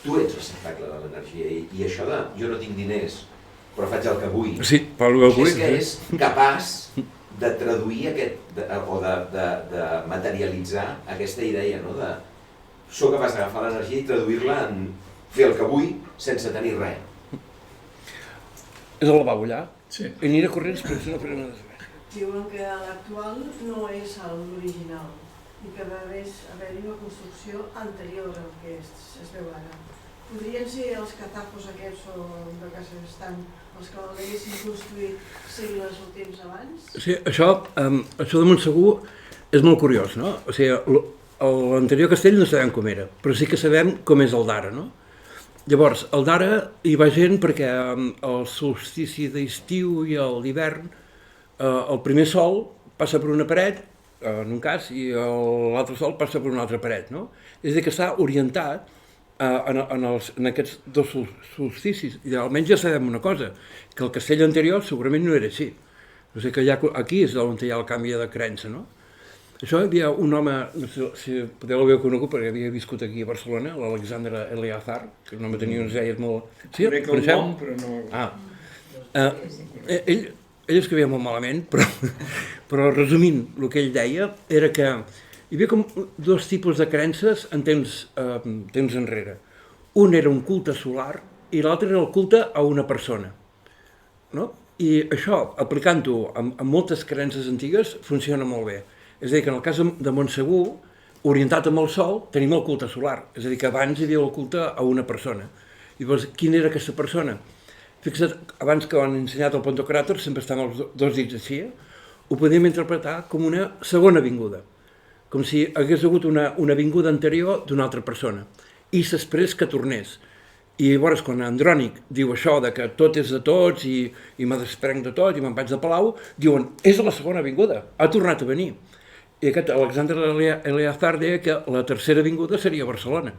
tu ets receptacle de l'energia. I això de jo no tinc diners, però faig el que vull, sí, és que és capaç de traduir o de materialitzar aquesta idea, no? De soc capaç d'agafar l'energia i traduir-la en fer el que vull sense tenir res. És el lavabo allà? Sí. I aniré corrents perquè si no faré una desgràcia. Diuen que l'actual no és l'original i que va haver-hi una construcció anterior al que es veu ara. Podrien ser els catapos aquests o de casa estan els que l'haguessin construït segles o temps abans? Sí, això de Montsegur és molt curiós, no? O sigui, l'anterior castell no sabem com era, però sí que sabem com és el d'ara, no? Llavors, el d'ara hi va gent perquè el solstici d'estiu i l'hivern, el primer sol passa per una paret, en un cas, i l'altre sol passa per una altra paret, no? És a dir, que està orientat en aquests dos solsticis. I almenys ja sabem una cosa, que el castell anterior segurament no era així. O sigui que aquí és on hi ha el canvi de creença, no? Això hi havia un home, no sé si podeu haver conegut, perquè havia viscut aquí a Barcelona, l'Alexandre Eleazar, que un home tenia unes idees molt... Sí, crec que el nom, però no... Ell escrivia molt malament, però resumint, el que ell deia era que hi havia com dos tipus de creences en temps enrere. Un era un culte solar i l'altre era el culte a una persona. No? I això, aplicant-ho a moltes creences antigues, funciona molt bé. És a dir, que en el cas de Montsegur, orientat amb el sol, tenim el culte solar. És a dir, que abans hi havia el culte a una persona. I llavors, quina era aquesta persona? Fixa't, abans que han ensenyat el Pantocràtor, sempre estan els dos dits així, ho podíem interpretar com una segona vinguda. Com si hagués hagut una vinguda anterior d'una altra persona. I s'esperés que tornés. I llavors, quan Andrònic diu això de que tot és de tots i me desprenc de tot i me'n vaig de Palau, diuen, és la segona vinguda, ha tornat a venir. I aquest Alexandre Eleazar deia que la tercera vinguda seria Barcelona.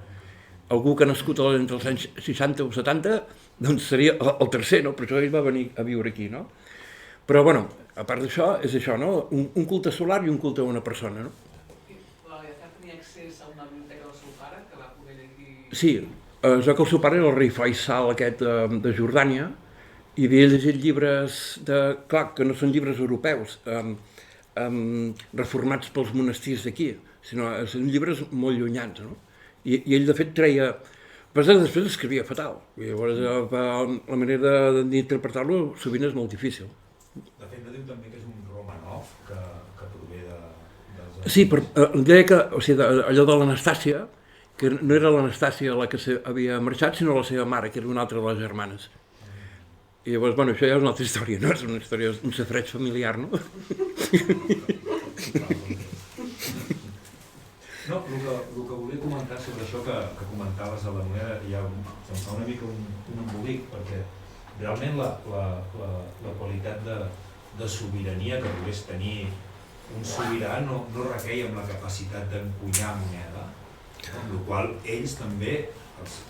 Algú que ha nascut entre els anys 60 o 70, doncs seria el tercer, no? Per això ell va venir a viure aquí, no? Però, bueno, a part d'això, és això, no? Un culte solar i un culte a una persona, no? L'Eleazar tenia accés a una biblioteca del seu pare, que va poder llegir... Sí, jo que el seu pare era el rei Faisal aquest de Jordània, i havia llegit llibres clar, que no són llibres europeus, reformats pels monestirs d'aquí, sinó són llibres molt llunyans, no? I ell, de fet, treia... Però després escrivia fatal, i llavors la manera d'interpretar-lo sovint és molt difícil. De fet, diu també que és un Romanov que prové dels... Sí, però deia que, o sigui, allò de l'Anastàcia, que no era l'Anastàcia la que havia marxat, sinó la seva mare, que era una altra de les germanes. I llavors, bueno, això ja és una altra història, no? És una història, un safreig familiar, no? No, el que volia comentar sobre això que comentaves a la moneda, ja se'm fa una mica un embolic, perquè realment la qualitat de sobirania que pogués tenir un sobirà no requeia amb la capacitat d'encunyar moneda, amb la qual ells també,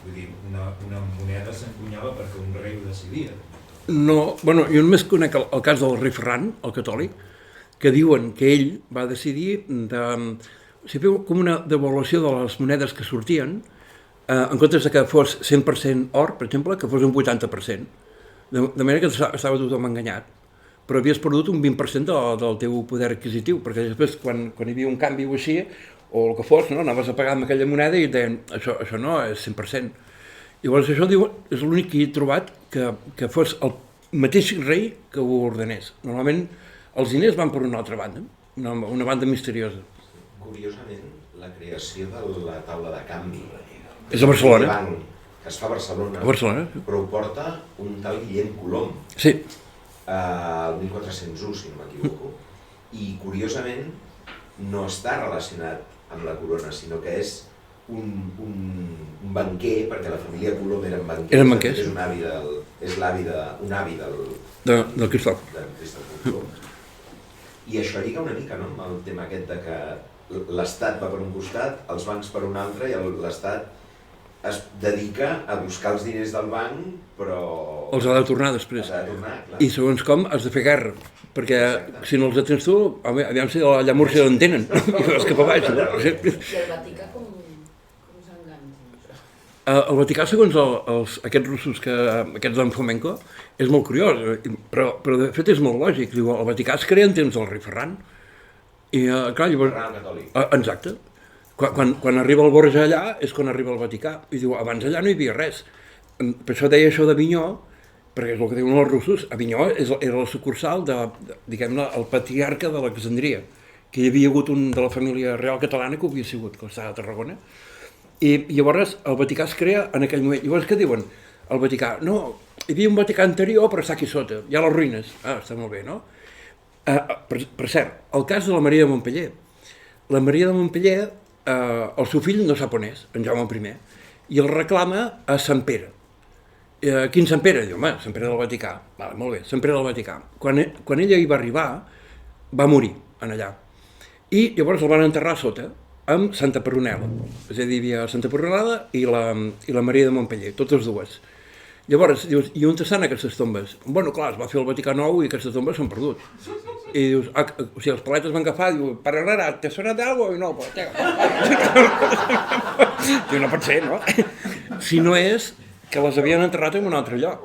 vull dir, una moneda s'encunyava perquè un rei ho decidia. No, bueno, jo només conec el cas del rei Ferran, el catòlic, que diuen que ell va decidir com una devaluació de les monedes que sortien, en comptes de que fos 100% or, per exemple, que fos un 80%. De manera que estava tothom enganyat, però havies perdut un 20% del teu poder adquisitiu, perquè després quan hi havia un canvi o així, o el que fos, no? Anaves a pagar amb aquella moneda i et deien això no, és 100%. Llavors això és l'únic que he trobat que fos el mateix rei que ho ordenés. Normalment els diners van per una altra banda, una banda misteriosa. Curiosament, la creació de la taula de canvi és a Barcelona. Que es fa a Barcelona, però ho porta un tal Guillem Colom, sí. El 1401, si no m'equivoco, i curiosament no està relacionat amb la corona, sinó que és un banquer, perquè la família Colom eren banquers, és l'avi del Cristòfol. Colom. I això lliga una mica, no?, amb el tema aquest de que l'Estat va per un costat, els bancs per un altre, i l'Estat es dedica a buscar els diners del banc, però... Els ha de tornar després. I segons com has de fer guerra, perquè si no els tens tu, aviam si allà a Múrcia no en tenen, i vas cap a baix. I el Vaticà com s'enganxa? El Vaticà, segons aquests russos, aquests d'en Fomenko, és molt curiós, però de fet és molt lògic. Diu, el Vaticà es crea en temps del rei Ferran. I, clar, llavors... Ferran el catòlic. Exacte. Quan arriba el Borja allà és quan arriba el Vaticà. I diu, abans allà no hi havia res. Per això deia això d'Avinyó, perquè és el que diuen els russos, Avinyó era la sucursal diguem-ne, el patriarca d'Alexandria, que hi havia hagut un de la família real catalana que ho havia sigut, que estava a Tarragona. I llavors el Vaticà es crea en aquell moment. Llavors què diuen? El Vaticà, no, hi havia un Vaticà anterior però està aquí sota, hi ha les ruïnes. Està molt bé, no? Per cert, el cas de la Maria de Montpeller. La Maria de Montpeller, el seu fill no sap on és, en Jaume I, i el reclama a Sant Pere. Quin Sant Pere? Diu, home, Sant Pere del Vaticà. Vale, molt bé, Sant Pere del Vaticà. Quan ella hi va arribar, va morir en allà. I llavors el van enterrar a sota, amb Santa Peronela. És a dir, hi havia Santa Peronela i la Maria de Montpeller, totes dues. Llavors, dius, i on estan aquestes tombes? Bueno, clar, es va fer el Vaticà Nou i aquestes tombes s'han perdut. I dius, o sigui, els paletes van agafar i diu, para Herrera, ¿te suena de algo? I no, pues, diu, no pot ser, no? Si no és que les havien enterrat en un altre lloc,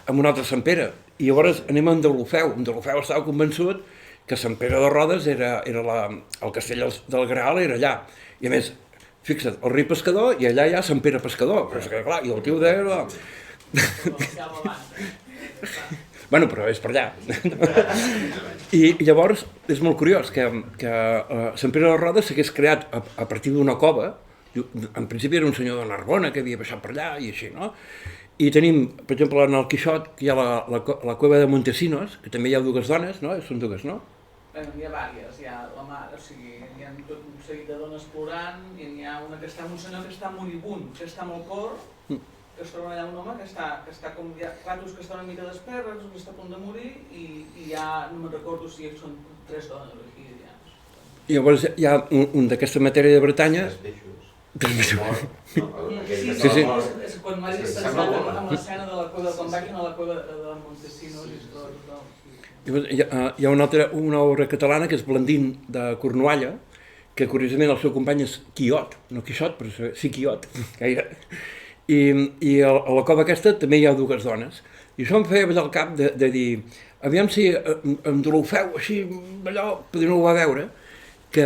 en un altre Sant Pere. I llavors anem amb Deulofeu. En Deulofeu estava convençut que Sant Pere de Rodes era el castell del Graal era allà. I a més, fixa't, el rei pescador i allà hi ha Sant Pere pescador. Però és que clar, i el tio deia... Bueno, però és per allà. I llavors és molt curiós que Sant Pere de Rodes s'hagués creat a partir d'una cova. En principi era un senyor de Narbona que havia baixat per allà i així, no? I tenim, per exemple, en el Quixot, que hi ha la cueva de Montesinos, que també hi ha dues dones, no? Són dues, no? Hi ha diverses, hi ha la mare, o sigui, hi ha tot un seguit de dones plorant, i hi ha una que està amb un senyor que està moribund, que està amb el cor, que es troba allà un home que està com, hi ha ratos que està una mica despert, ratos que està a punt de morir, i hi ha, no me'n recordo si són 3 dones aquí, ja. I llavors hi ha un d'aquesta matèria de Bretanya... Tres peixos. Sí. És quan m'has pensat en l'escena de la cueva, quan vagin a la cueva de Montesinos i tot. Hi ha una obra catalana que és Blandín de Cornualla, que curiosament el seu company és Quiot, no Quixot, però sí Quiot, gaire. I a la cova aquesta també hi ha dues dones. I això em feia ballar el cap de dir, aviam si em Deulofeu així, allò, potser no ho va veure, que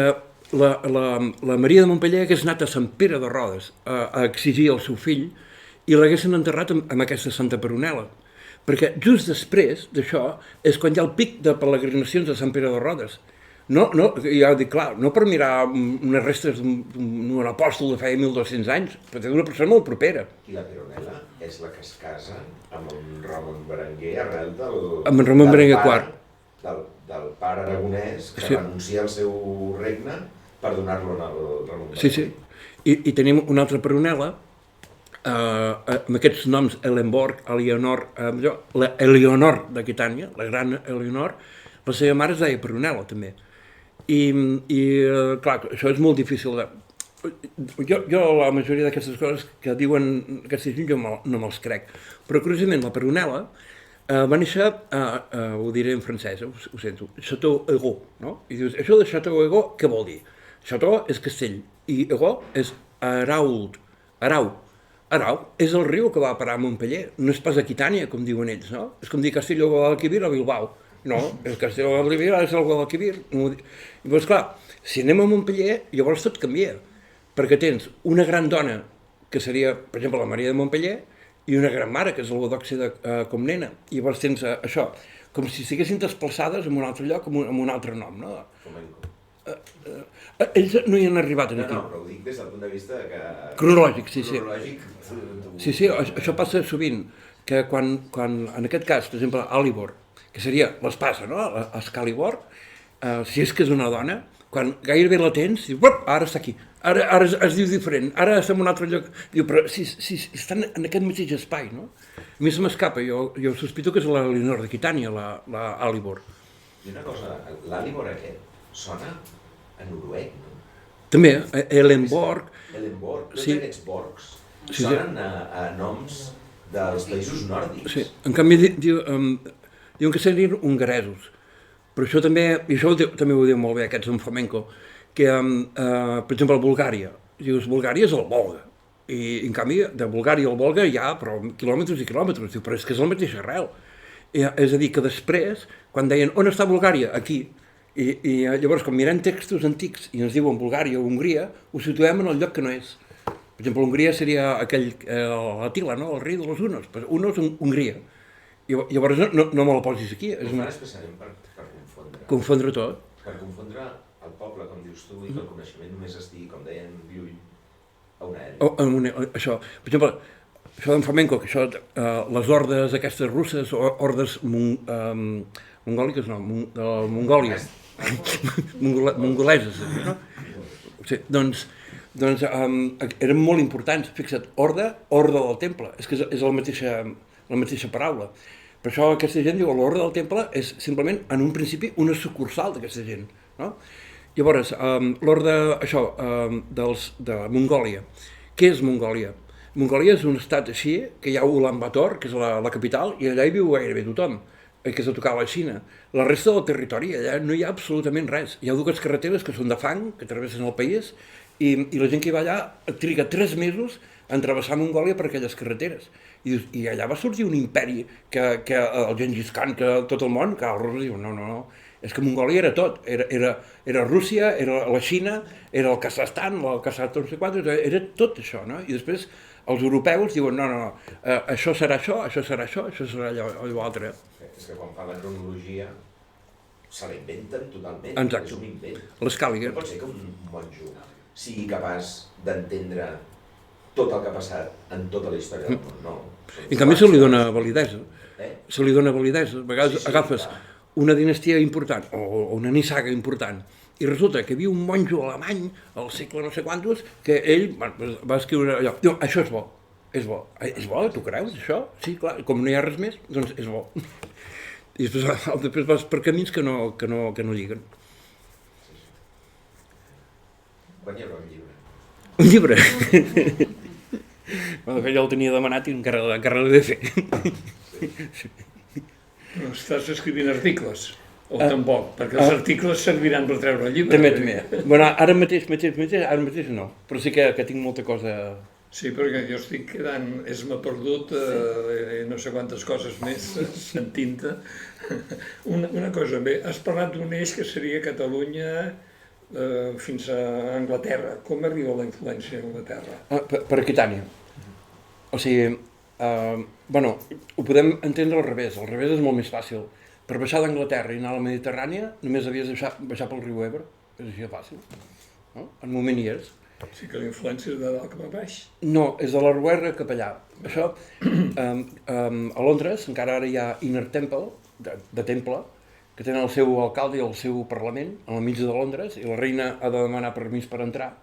la Maria de Montpeller hagués anat a Sant Pere de Rodes a exigir el seu fill i l'haguessin enterrat amb aquesta Santa Peronela. Perquè just després d'això és quan hi ha el pic de peregrinacions a Sant Pere de Rodes. No, ja ho dic clar, no per mirar unes restes d'un apòstol de feia 1.200 anys, però d'una persona molt propera. I la Peronela és la que es casa amb en Ramon Berenguer arrel amb en Ramon Berenguer IV. Del pare aragonès que renuncia al seu regne per donar-lo al Ramon Berenguer. Sí. I tenim una altra Peronela amb aquests noms, Eleonor, Eleonor d'Aquitània, la gran Eleonor, la seva mare es deia Prunella, també. Clar, això és molt difícil de... Jo la majoria d'aquestes coses que diuen aquesta gent jo no me'ls crec, però curiosament la Prunella va néixer, ho diré en francès, ho sento, Château-Ego, no? I dius, això de Château-Ego què vol dir? Château és castell i Ego és Arau. Arau és el riu que va parar a Montpeller, no és pas Aquitània, com diuen ells, no? És com dir Castelló de Guadalquivir a Bilbao. No, el Castelló de Guadalquivir és el Guadalquivir. Llavors, clar, si anem a Montpeller, llavors tot canvia, perquè tens una gran dona, que seria, per exemple, la Maria de Montpeller, i una gran mare, que és l'Eudòxia com nena. I llavors tens això, com si estiguessin desplaçades en un altre lloc amb un altre nom, no? Ells no hi han arribat aquí. No, però ho dic des del punt de vista que... Cronològic, sí. Cronològic. Sí, això passa sovint, que quan en aquest cas, per exemple, Alibor, que seria l'espasa, no? Excalibur, si és que és una dona, quan gairebé la tens, diu, ara està aquí, ara es diu diferent, ara està en un altre lloc. Diu, però si estan en aquest mateix espai, no? A mi se m'escapa, jo sospito que és l'Eleonor d'Aquitània, l'Alibor. I una cosa, l'Alibor aquest sona a noruec, no? També, Elenborg. Elenborg, tots Sí. aquests borgs Sí. sonen a noms dels països nòrdics. Sí, en canvi diuen que serien hongaresos, però això també, i això també ho diu molt bé aquests en flamenco, que per exemple a Bulgària, dius Bulgària és el Volga, i en canvi de Bulgària al Volga hi ha però quilòmetres i quilòmetres, diu, però és que és el mateix arrel. És a dir, que després, quan deien on està Bulgària? Aquí. I llavors, quan mirem textos antics i ens diuen Bulgària o Hongria, ho situem en el lloc que no és. Per exemple, Hongria seria aquell, l'Atila, no? El rei de los Hunos. Pues Hunos, Hongria. I llavors no me la posis aquí. Ho fan especialment per confondre. Confondre tot. Per confondre el poble, com dius tu, i que el coneixement només estigui, com deien, lluny a una època. Això, per exemple, això d'en flamenco, que això, les hordes aquestes russes, hordes mongòliques, no, de Mongòlia, mongoleses, no? Sí, doncs eren molt importants. Fixa't, horda del temple, és que és la mateixa paraula. Per això aquesta gent diu que l'Horda del Temple és simplement, en un principi, una sucursal d'aquesta gent, no? Llavors, l'Horda, això, de Mongòlia. Què és Mongòlia? Mongòlia és un estat així, que hi ha Ulaanbaatar, que és la capital, i allà hi viu gairebé tothom, que és a tocar la Xina. La resta del territori, allà no hi ha absolutament res. Hi ha dues carreteres que són de fang, que travessen el país, i la gent que hi va allà triga 3 mesos a travessar Mongòlia per aquelles carreteres. I allà va sorgir un imperi que el Gengis Khan, que tot el món, que els russos diuen, no, és que Mongòlia era tot, era Rússia, era la Xina, era el Kazakhstan, el Kazakhstan no sé quant, era tot això, no? I després els europeus diuen, no, això serà això serà allò altre. És que quan fan la cronologia se la inventen totalment. Exacte. És un invent. L'escàliga. No pot ser que un monjo sigui capaç d'entendre tot el que ha passat en tota la història del món, no. En canvi se li dona validesa. Se li dona validesa. A vegades Sí, agafes clar. una dinastia important o una nissaga important i resulta que hi havia un monjo alemany al segle no sé quantos que ell va escriure allò. Diu, això és bo. És bo, tu creus, això? Sí, clar, com no hi ha res més, doncs és bo. I després vas per camins que no lliguen. Quan hi haurà un llibre? Un llibre? Bueno, que jo el tenia demanat i encara l'he de fer. Però estàs escrivint articles, o tampoc, perquè els articles serviran per treure el llibre. També. Bueno, ara mateix no, però sí que tinc molta cosa... Sí, perquè jo estic quedant, m'ha perdut no sé quantes coses més sentint-te. Una cosa, bé, has parlat d'un eix que seria Catalunya fins a Anglaterra. Com arriba la influència a Anglaterra? Per Aquitània. O sigui, ho podem entendre al revés és molt més fàcil. Per baixar d'Anglaterra i anar a la Mediterrània només havies de baixar pel riu Ebre, és així de fàcil. No? En un moment hi és. Sí que la influència és de dalt cap a baix. No, és de la Ruerga cap allà. Això, a Londres, encara ara hi ha Inner Temple, de temple, que tenen el seu alcalde i el seu parlament, al mig de Londres, i la reina ha de demanar permís per entrar.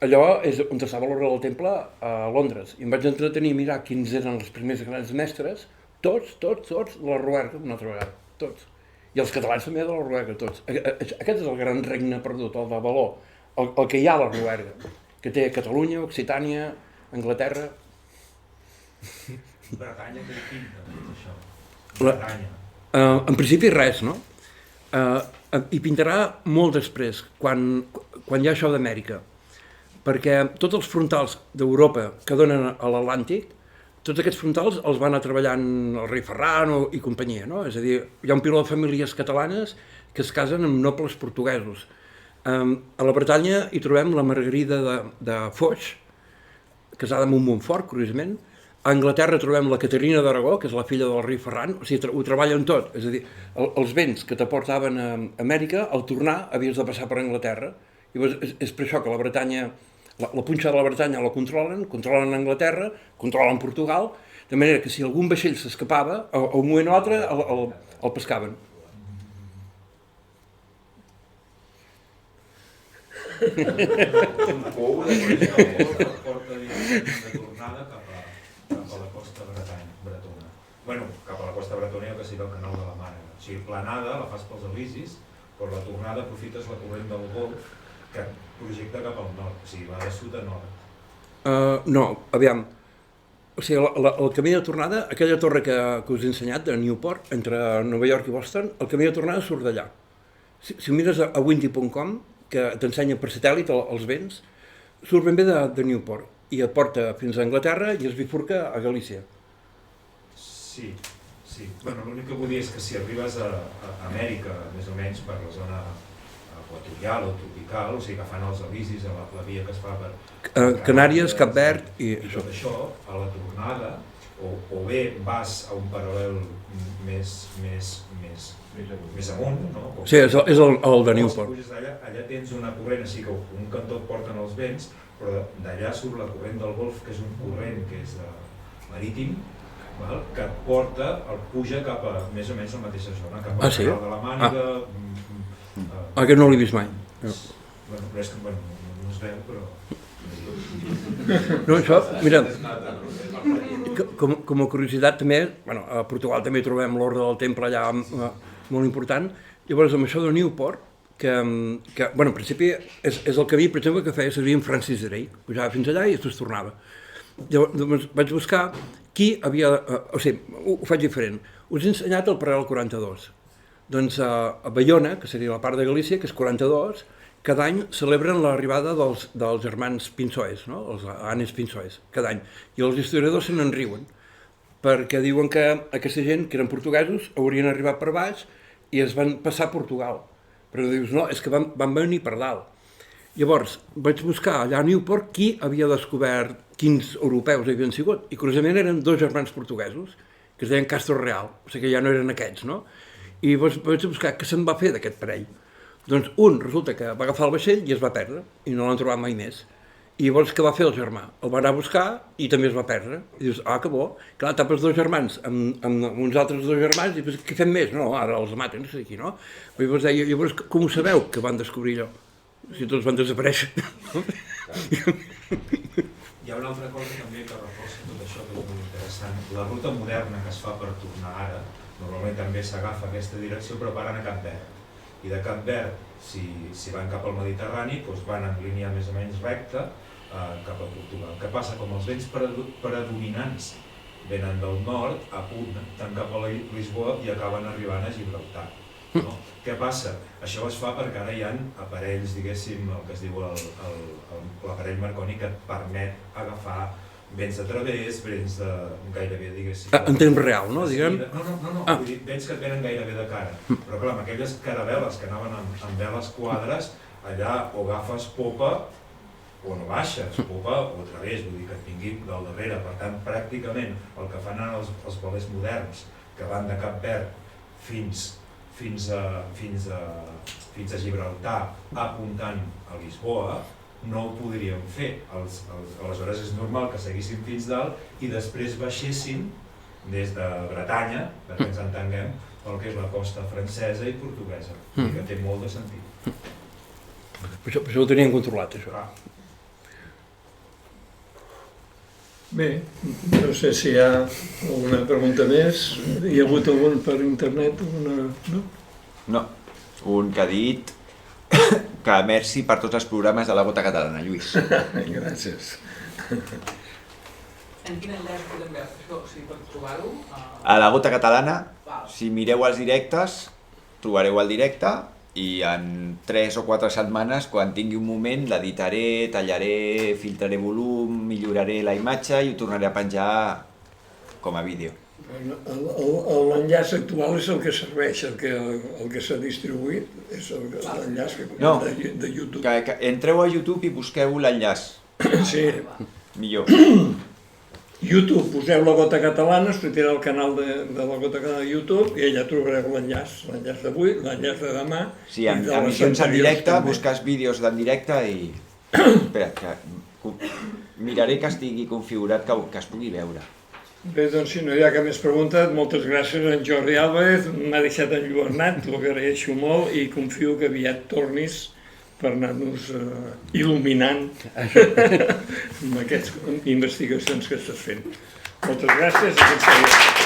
allò és on estava l'Orde del Temple a Londres. I em vaig entretenir a mirar quins eren els primers grans mestres, tots de la Rouergue, una altra vegada, tots. I els catalans també de la Rouergue, tots. Aquest és el gran regne perdut, el de Való, el que hi ha a la Rouergue, que té Catalunya, Occitània, Anglaterra... Bretanya, què hi pinta, tot això? Bretanya. En principi res, no? I pintarà molt després, quan hi ha això d'Amèrica, perquè tots els frontals d'Europa que donen a l'Atlàntic, tots aquests frontals els va anar treballant el rei Ferran i companyia, no? És a dir, hi ha un piló de famílies catalanes que es casen amb nobles portuguesos. A la Bretanya hi trobem la Margarida de Foix, casada amb un Montfort, curiosament. A Anglaterra trobem la Caterina d'Aragó, que és la filla del rei Ferran, o sigui, ho treballen tot. És a dir, els béns que t'aportaven a Amèrica, al tornar havies de passar per Anglaterra. Llavors, és per això que la Bretanya, la punxa de la Bretanya la controlen Anglaterra, controlen Portugal, de manera que si algun vaixell s'escapava, a un moment o altre el pescaven. Un pou de Porta de tornada cap a la costa bretona. Bueno, cap a la costa bretona i el que sigui el canal de la Mànega. O sigui, planada la fas pels Elisis, però la tornada aprofites la corrent del Golf que projecta cap al nord, o sigui, va de sud a nord. No, aviam. O sigui, el camí de tornada, aquella torre que us he ensenyat, de Newport, entre Nova York i Boston, el camí de tornada surt d'allà. Si ho mires a windy.com, que t'ensenya per satèl·lit els vents, surt ben bé de Newport i et porta fins a Anglaterra i es bifurca a Galícia. Sí. Bueno, l'únic que vull dir és que si arribes a Amèrica, més o menys per la zona equatorial o tropical, o sigui, agafant els Elisis, la via que es fa per... Canàries, Cap Verd i això. Tot això, a la tornada, o bé vas a un paral·lel més amunt, no? Sí, és el de Newport. Allà tens una corrent, així que un cantó et porten els vents, però d'allà surt la corrent del Golf, que és un corrent que és marítim, que et porta, el puja cap a més o menys la mateixa zona, cap al canal de la Mànega... Aquest no l'he vist mai. Bueno, però és que no es veu, però... No, això, mira, com a curiositat també, a Portugal també trobem l'Orde del Temple allà molt important. Llavors, amb això de Newport, que en principi és el camí, per exemple, que feia servir en Francis Drake, pujava fins allà i es tornava. Llavors vaig buscar qui havia... O sigui, ho faig diferent. Us he ensenyat el paral·lel 42. Doncs a Baiona, que seria la part de Galícia, que és 42, cada any celebren l'arribada dels germans Pinsoes, no? Els Anes Pinsoes, cada any. I els historiadors se n'en riuen, perquè diuen que aquesta gent, que eren portuguesos, haurien arribat per baix i es van passar a Portugal. Però dius, no, és que van venir per dalt. Llavors, vaig buscar allà a Newport qui havia descobert quins europeus havien sigut. I curiosament eren dos germans portuguesos, que es deien Castro Real, o sigui que ja no eren aquests, no? I vaig buscar què se'n va fer d'aquest parell. Doncs un resulta que va agafar el vaixell i es va perdre, i no l'han trobat mai més. I llavors què va fer el germà? El va anar a buscar i també es va perdre. I dius, que bo. Clar, tapes dos germans amb uns altres dos germans i dius, què fem més? No, ara els maten, no sé qui, no? Llavors, com ho sabeu que van descobrir allò? Si tots van desaparèixer. Hi ha una altra cosa també que reforça tot això, que és molt interessant. La ruta moderna que es fa per tornar ara, normalment també s'agafa aquesta direcció, però paren a Cap Verd. I de Cap Verd, si van cap al Mediterrani, doncs van en línia més o menys recta cap a Portugal. Què passa? Com els vents predominants venen del nord, apunten cap a Lisboa i acaben arribant a Gibraltar. No? Què passa? Això es fa perquè ara hi ha aparells, diguéssim, el que es diu l'aparell Marconi, que et permet agafar vents de través, vents de gairebé, diguéssim... En temps real, no? Diguem? No, vull dir, vents que et venen gairebé de cara. Però clar, amb aquelles caravel·les que anaven amb veles quadres, allà o agafes popa o no baixes, popa o a través, vull dir que et vingui del darrere. Per tant, pràcticament el que fan ara els velers moderns, que van de Cap Verd fins a Gibraltar, apuntant a Lisboa, no ho podríem fer. Aleshores és normal que seguissin fins dalt i després baixessin des de Bretanya, perquè ens entenguem, pel que és la costa francesa i portuguesa, que té molt de sentit. Per això ho tenien controlat, això. Bé, no sé si hi ha alguna pregunta més. Hi ha hagut algun per internet? No? No, un que ha dit que merci per tots els programes de la Gota Catalana, Lluís. Gràcies. En quin enllaç podem veure això? O sigui, per trobar-ho? A la Gota Catalana, Val. si mireu els directes, trobareu el directe i en 3 o 4 setmanes, quan tingui un moment, l'editaré, tallaré, filtraré volum, milloraré la imatge i ho tornaré a penjar com a vídeo. L'enllaç actual és el que serveix, el que s'ha distribuït, és l'enllaç No. de YouTube. Que entreu a YouTube i busqueu l'enllaç, Sí, millor. YouTube, poseu la Gota Catalana, sortirà al canal de la Gota Catalana de YouTube i allà trobareu l'enllaç d'avui, l'enllaç de demà. Sí, i en de les emissions en anteriors directe, també. busques vídeos d'en directe i... Espera, que miraré que estigui configurat que es pugui veure. Bé, doncs si no hi ha cap més pregunta, moltes gràcies a en Jordi Álvarez, m'ha deixat enlluernat, t'ho agraeixo molt i confio que aviat tornis per anar-nos il·luminant amb aquestes investigacions que estàs fent. Moltes gràcies i fins aviat.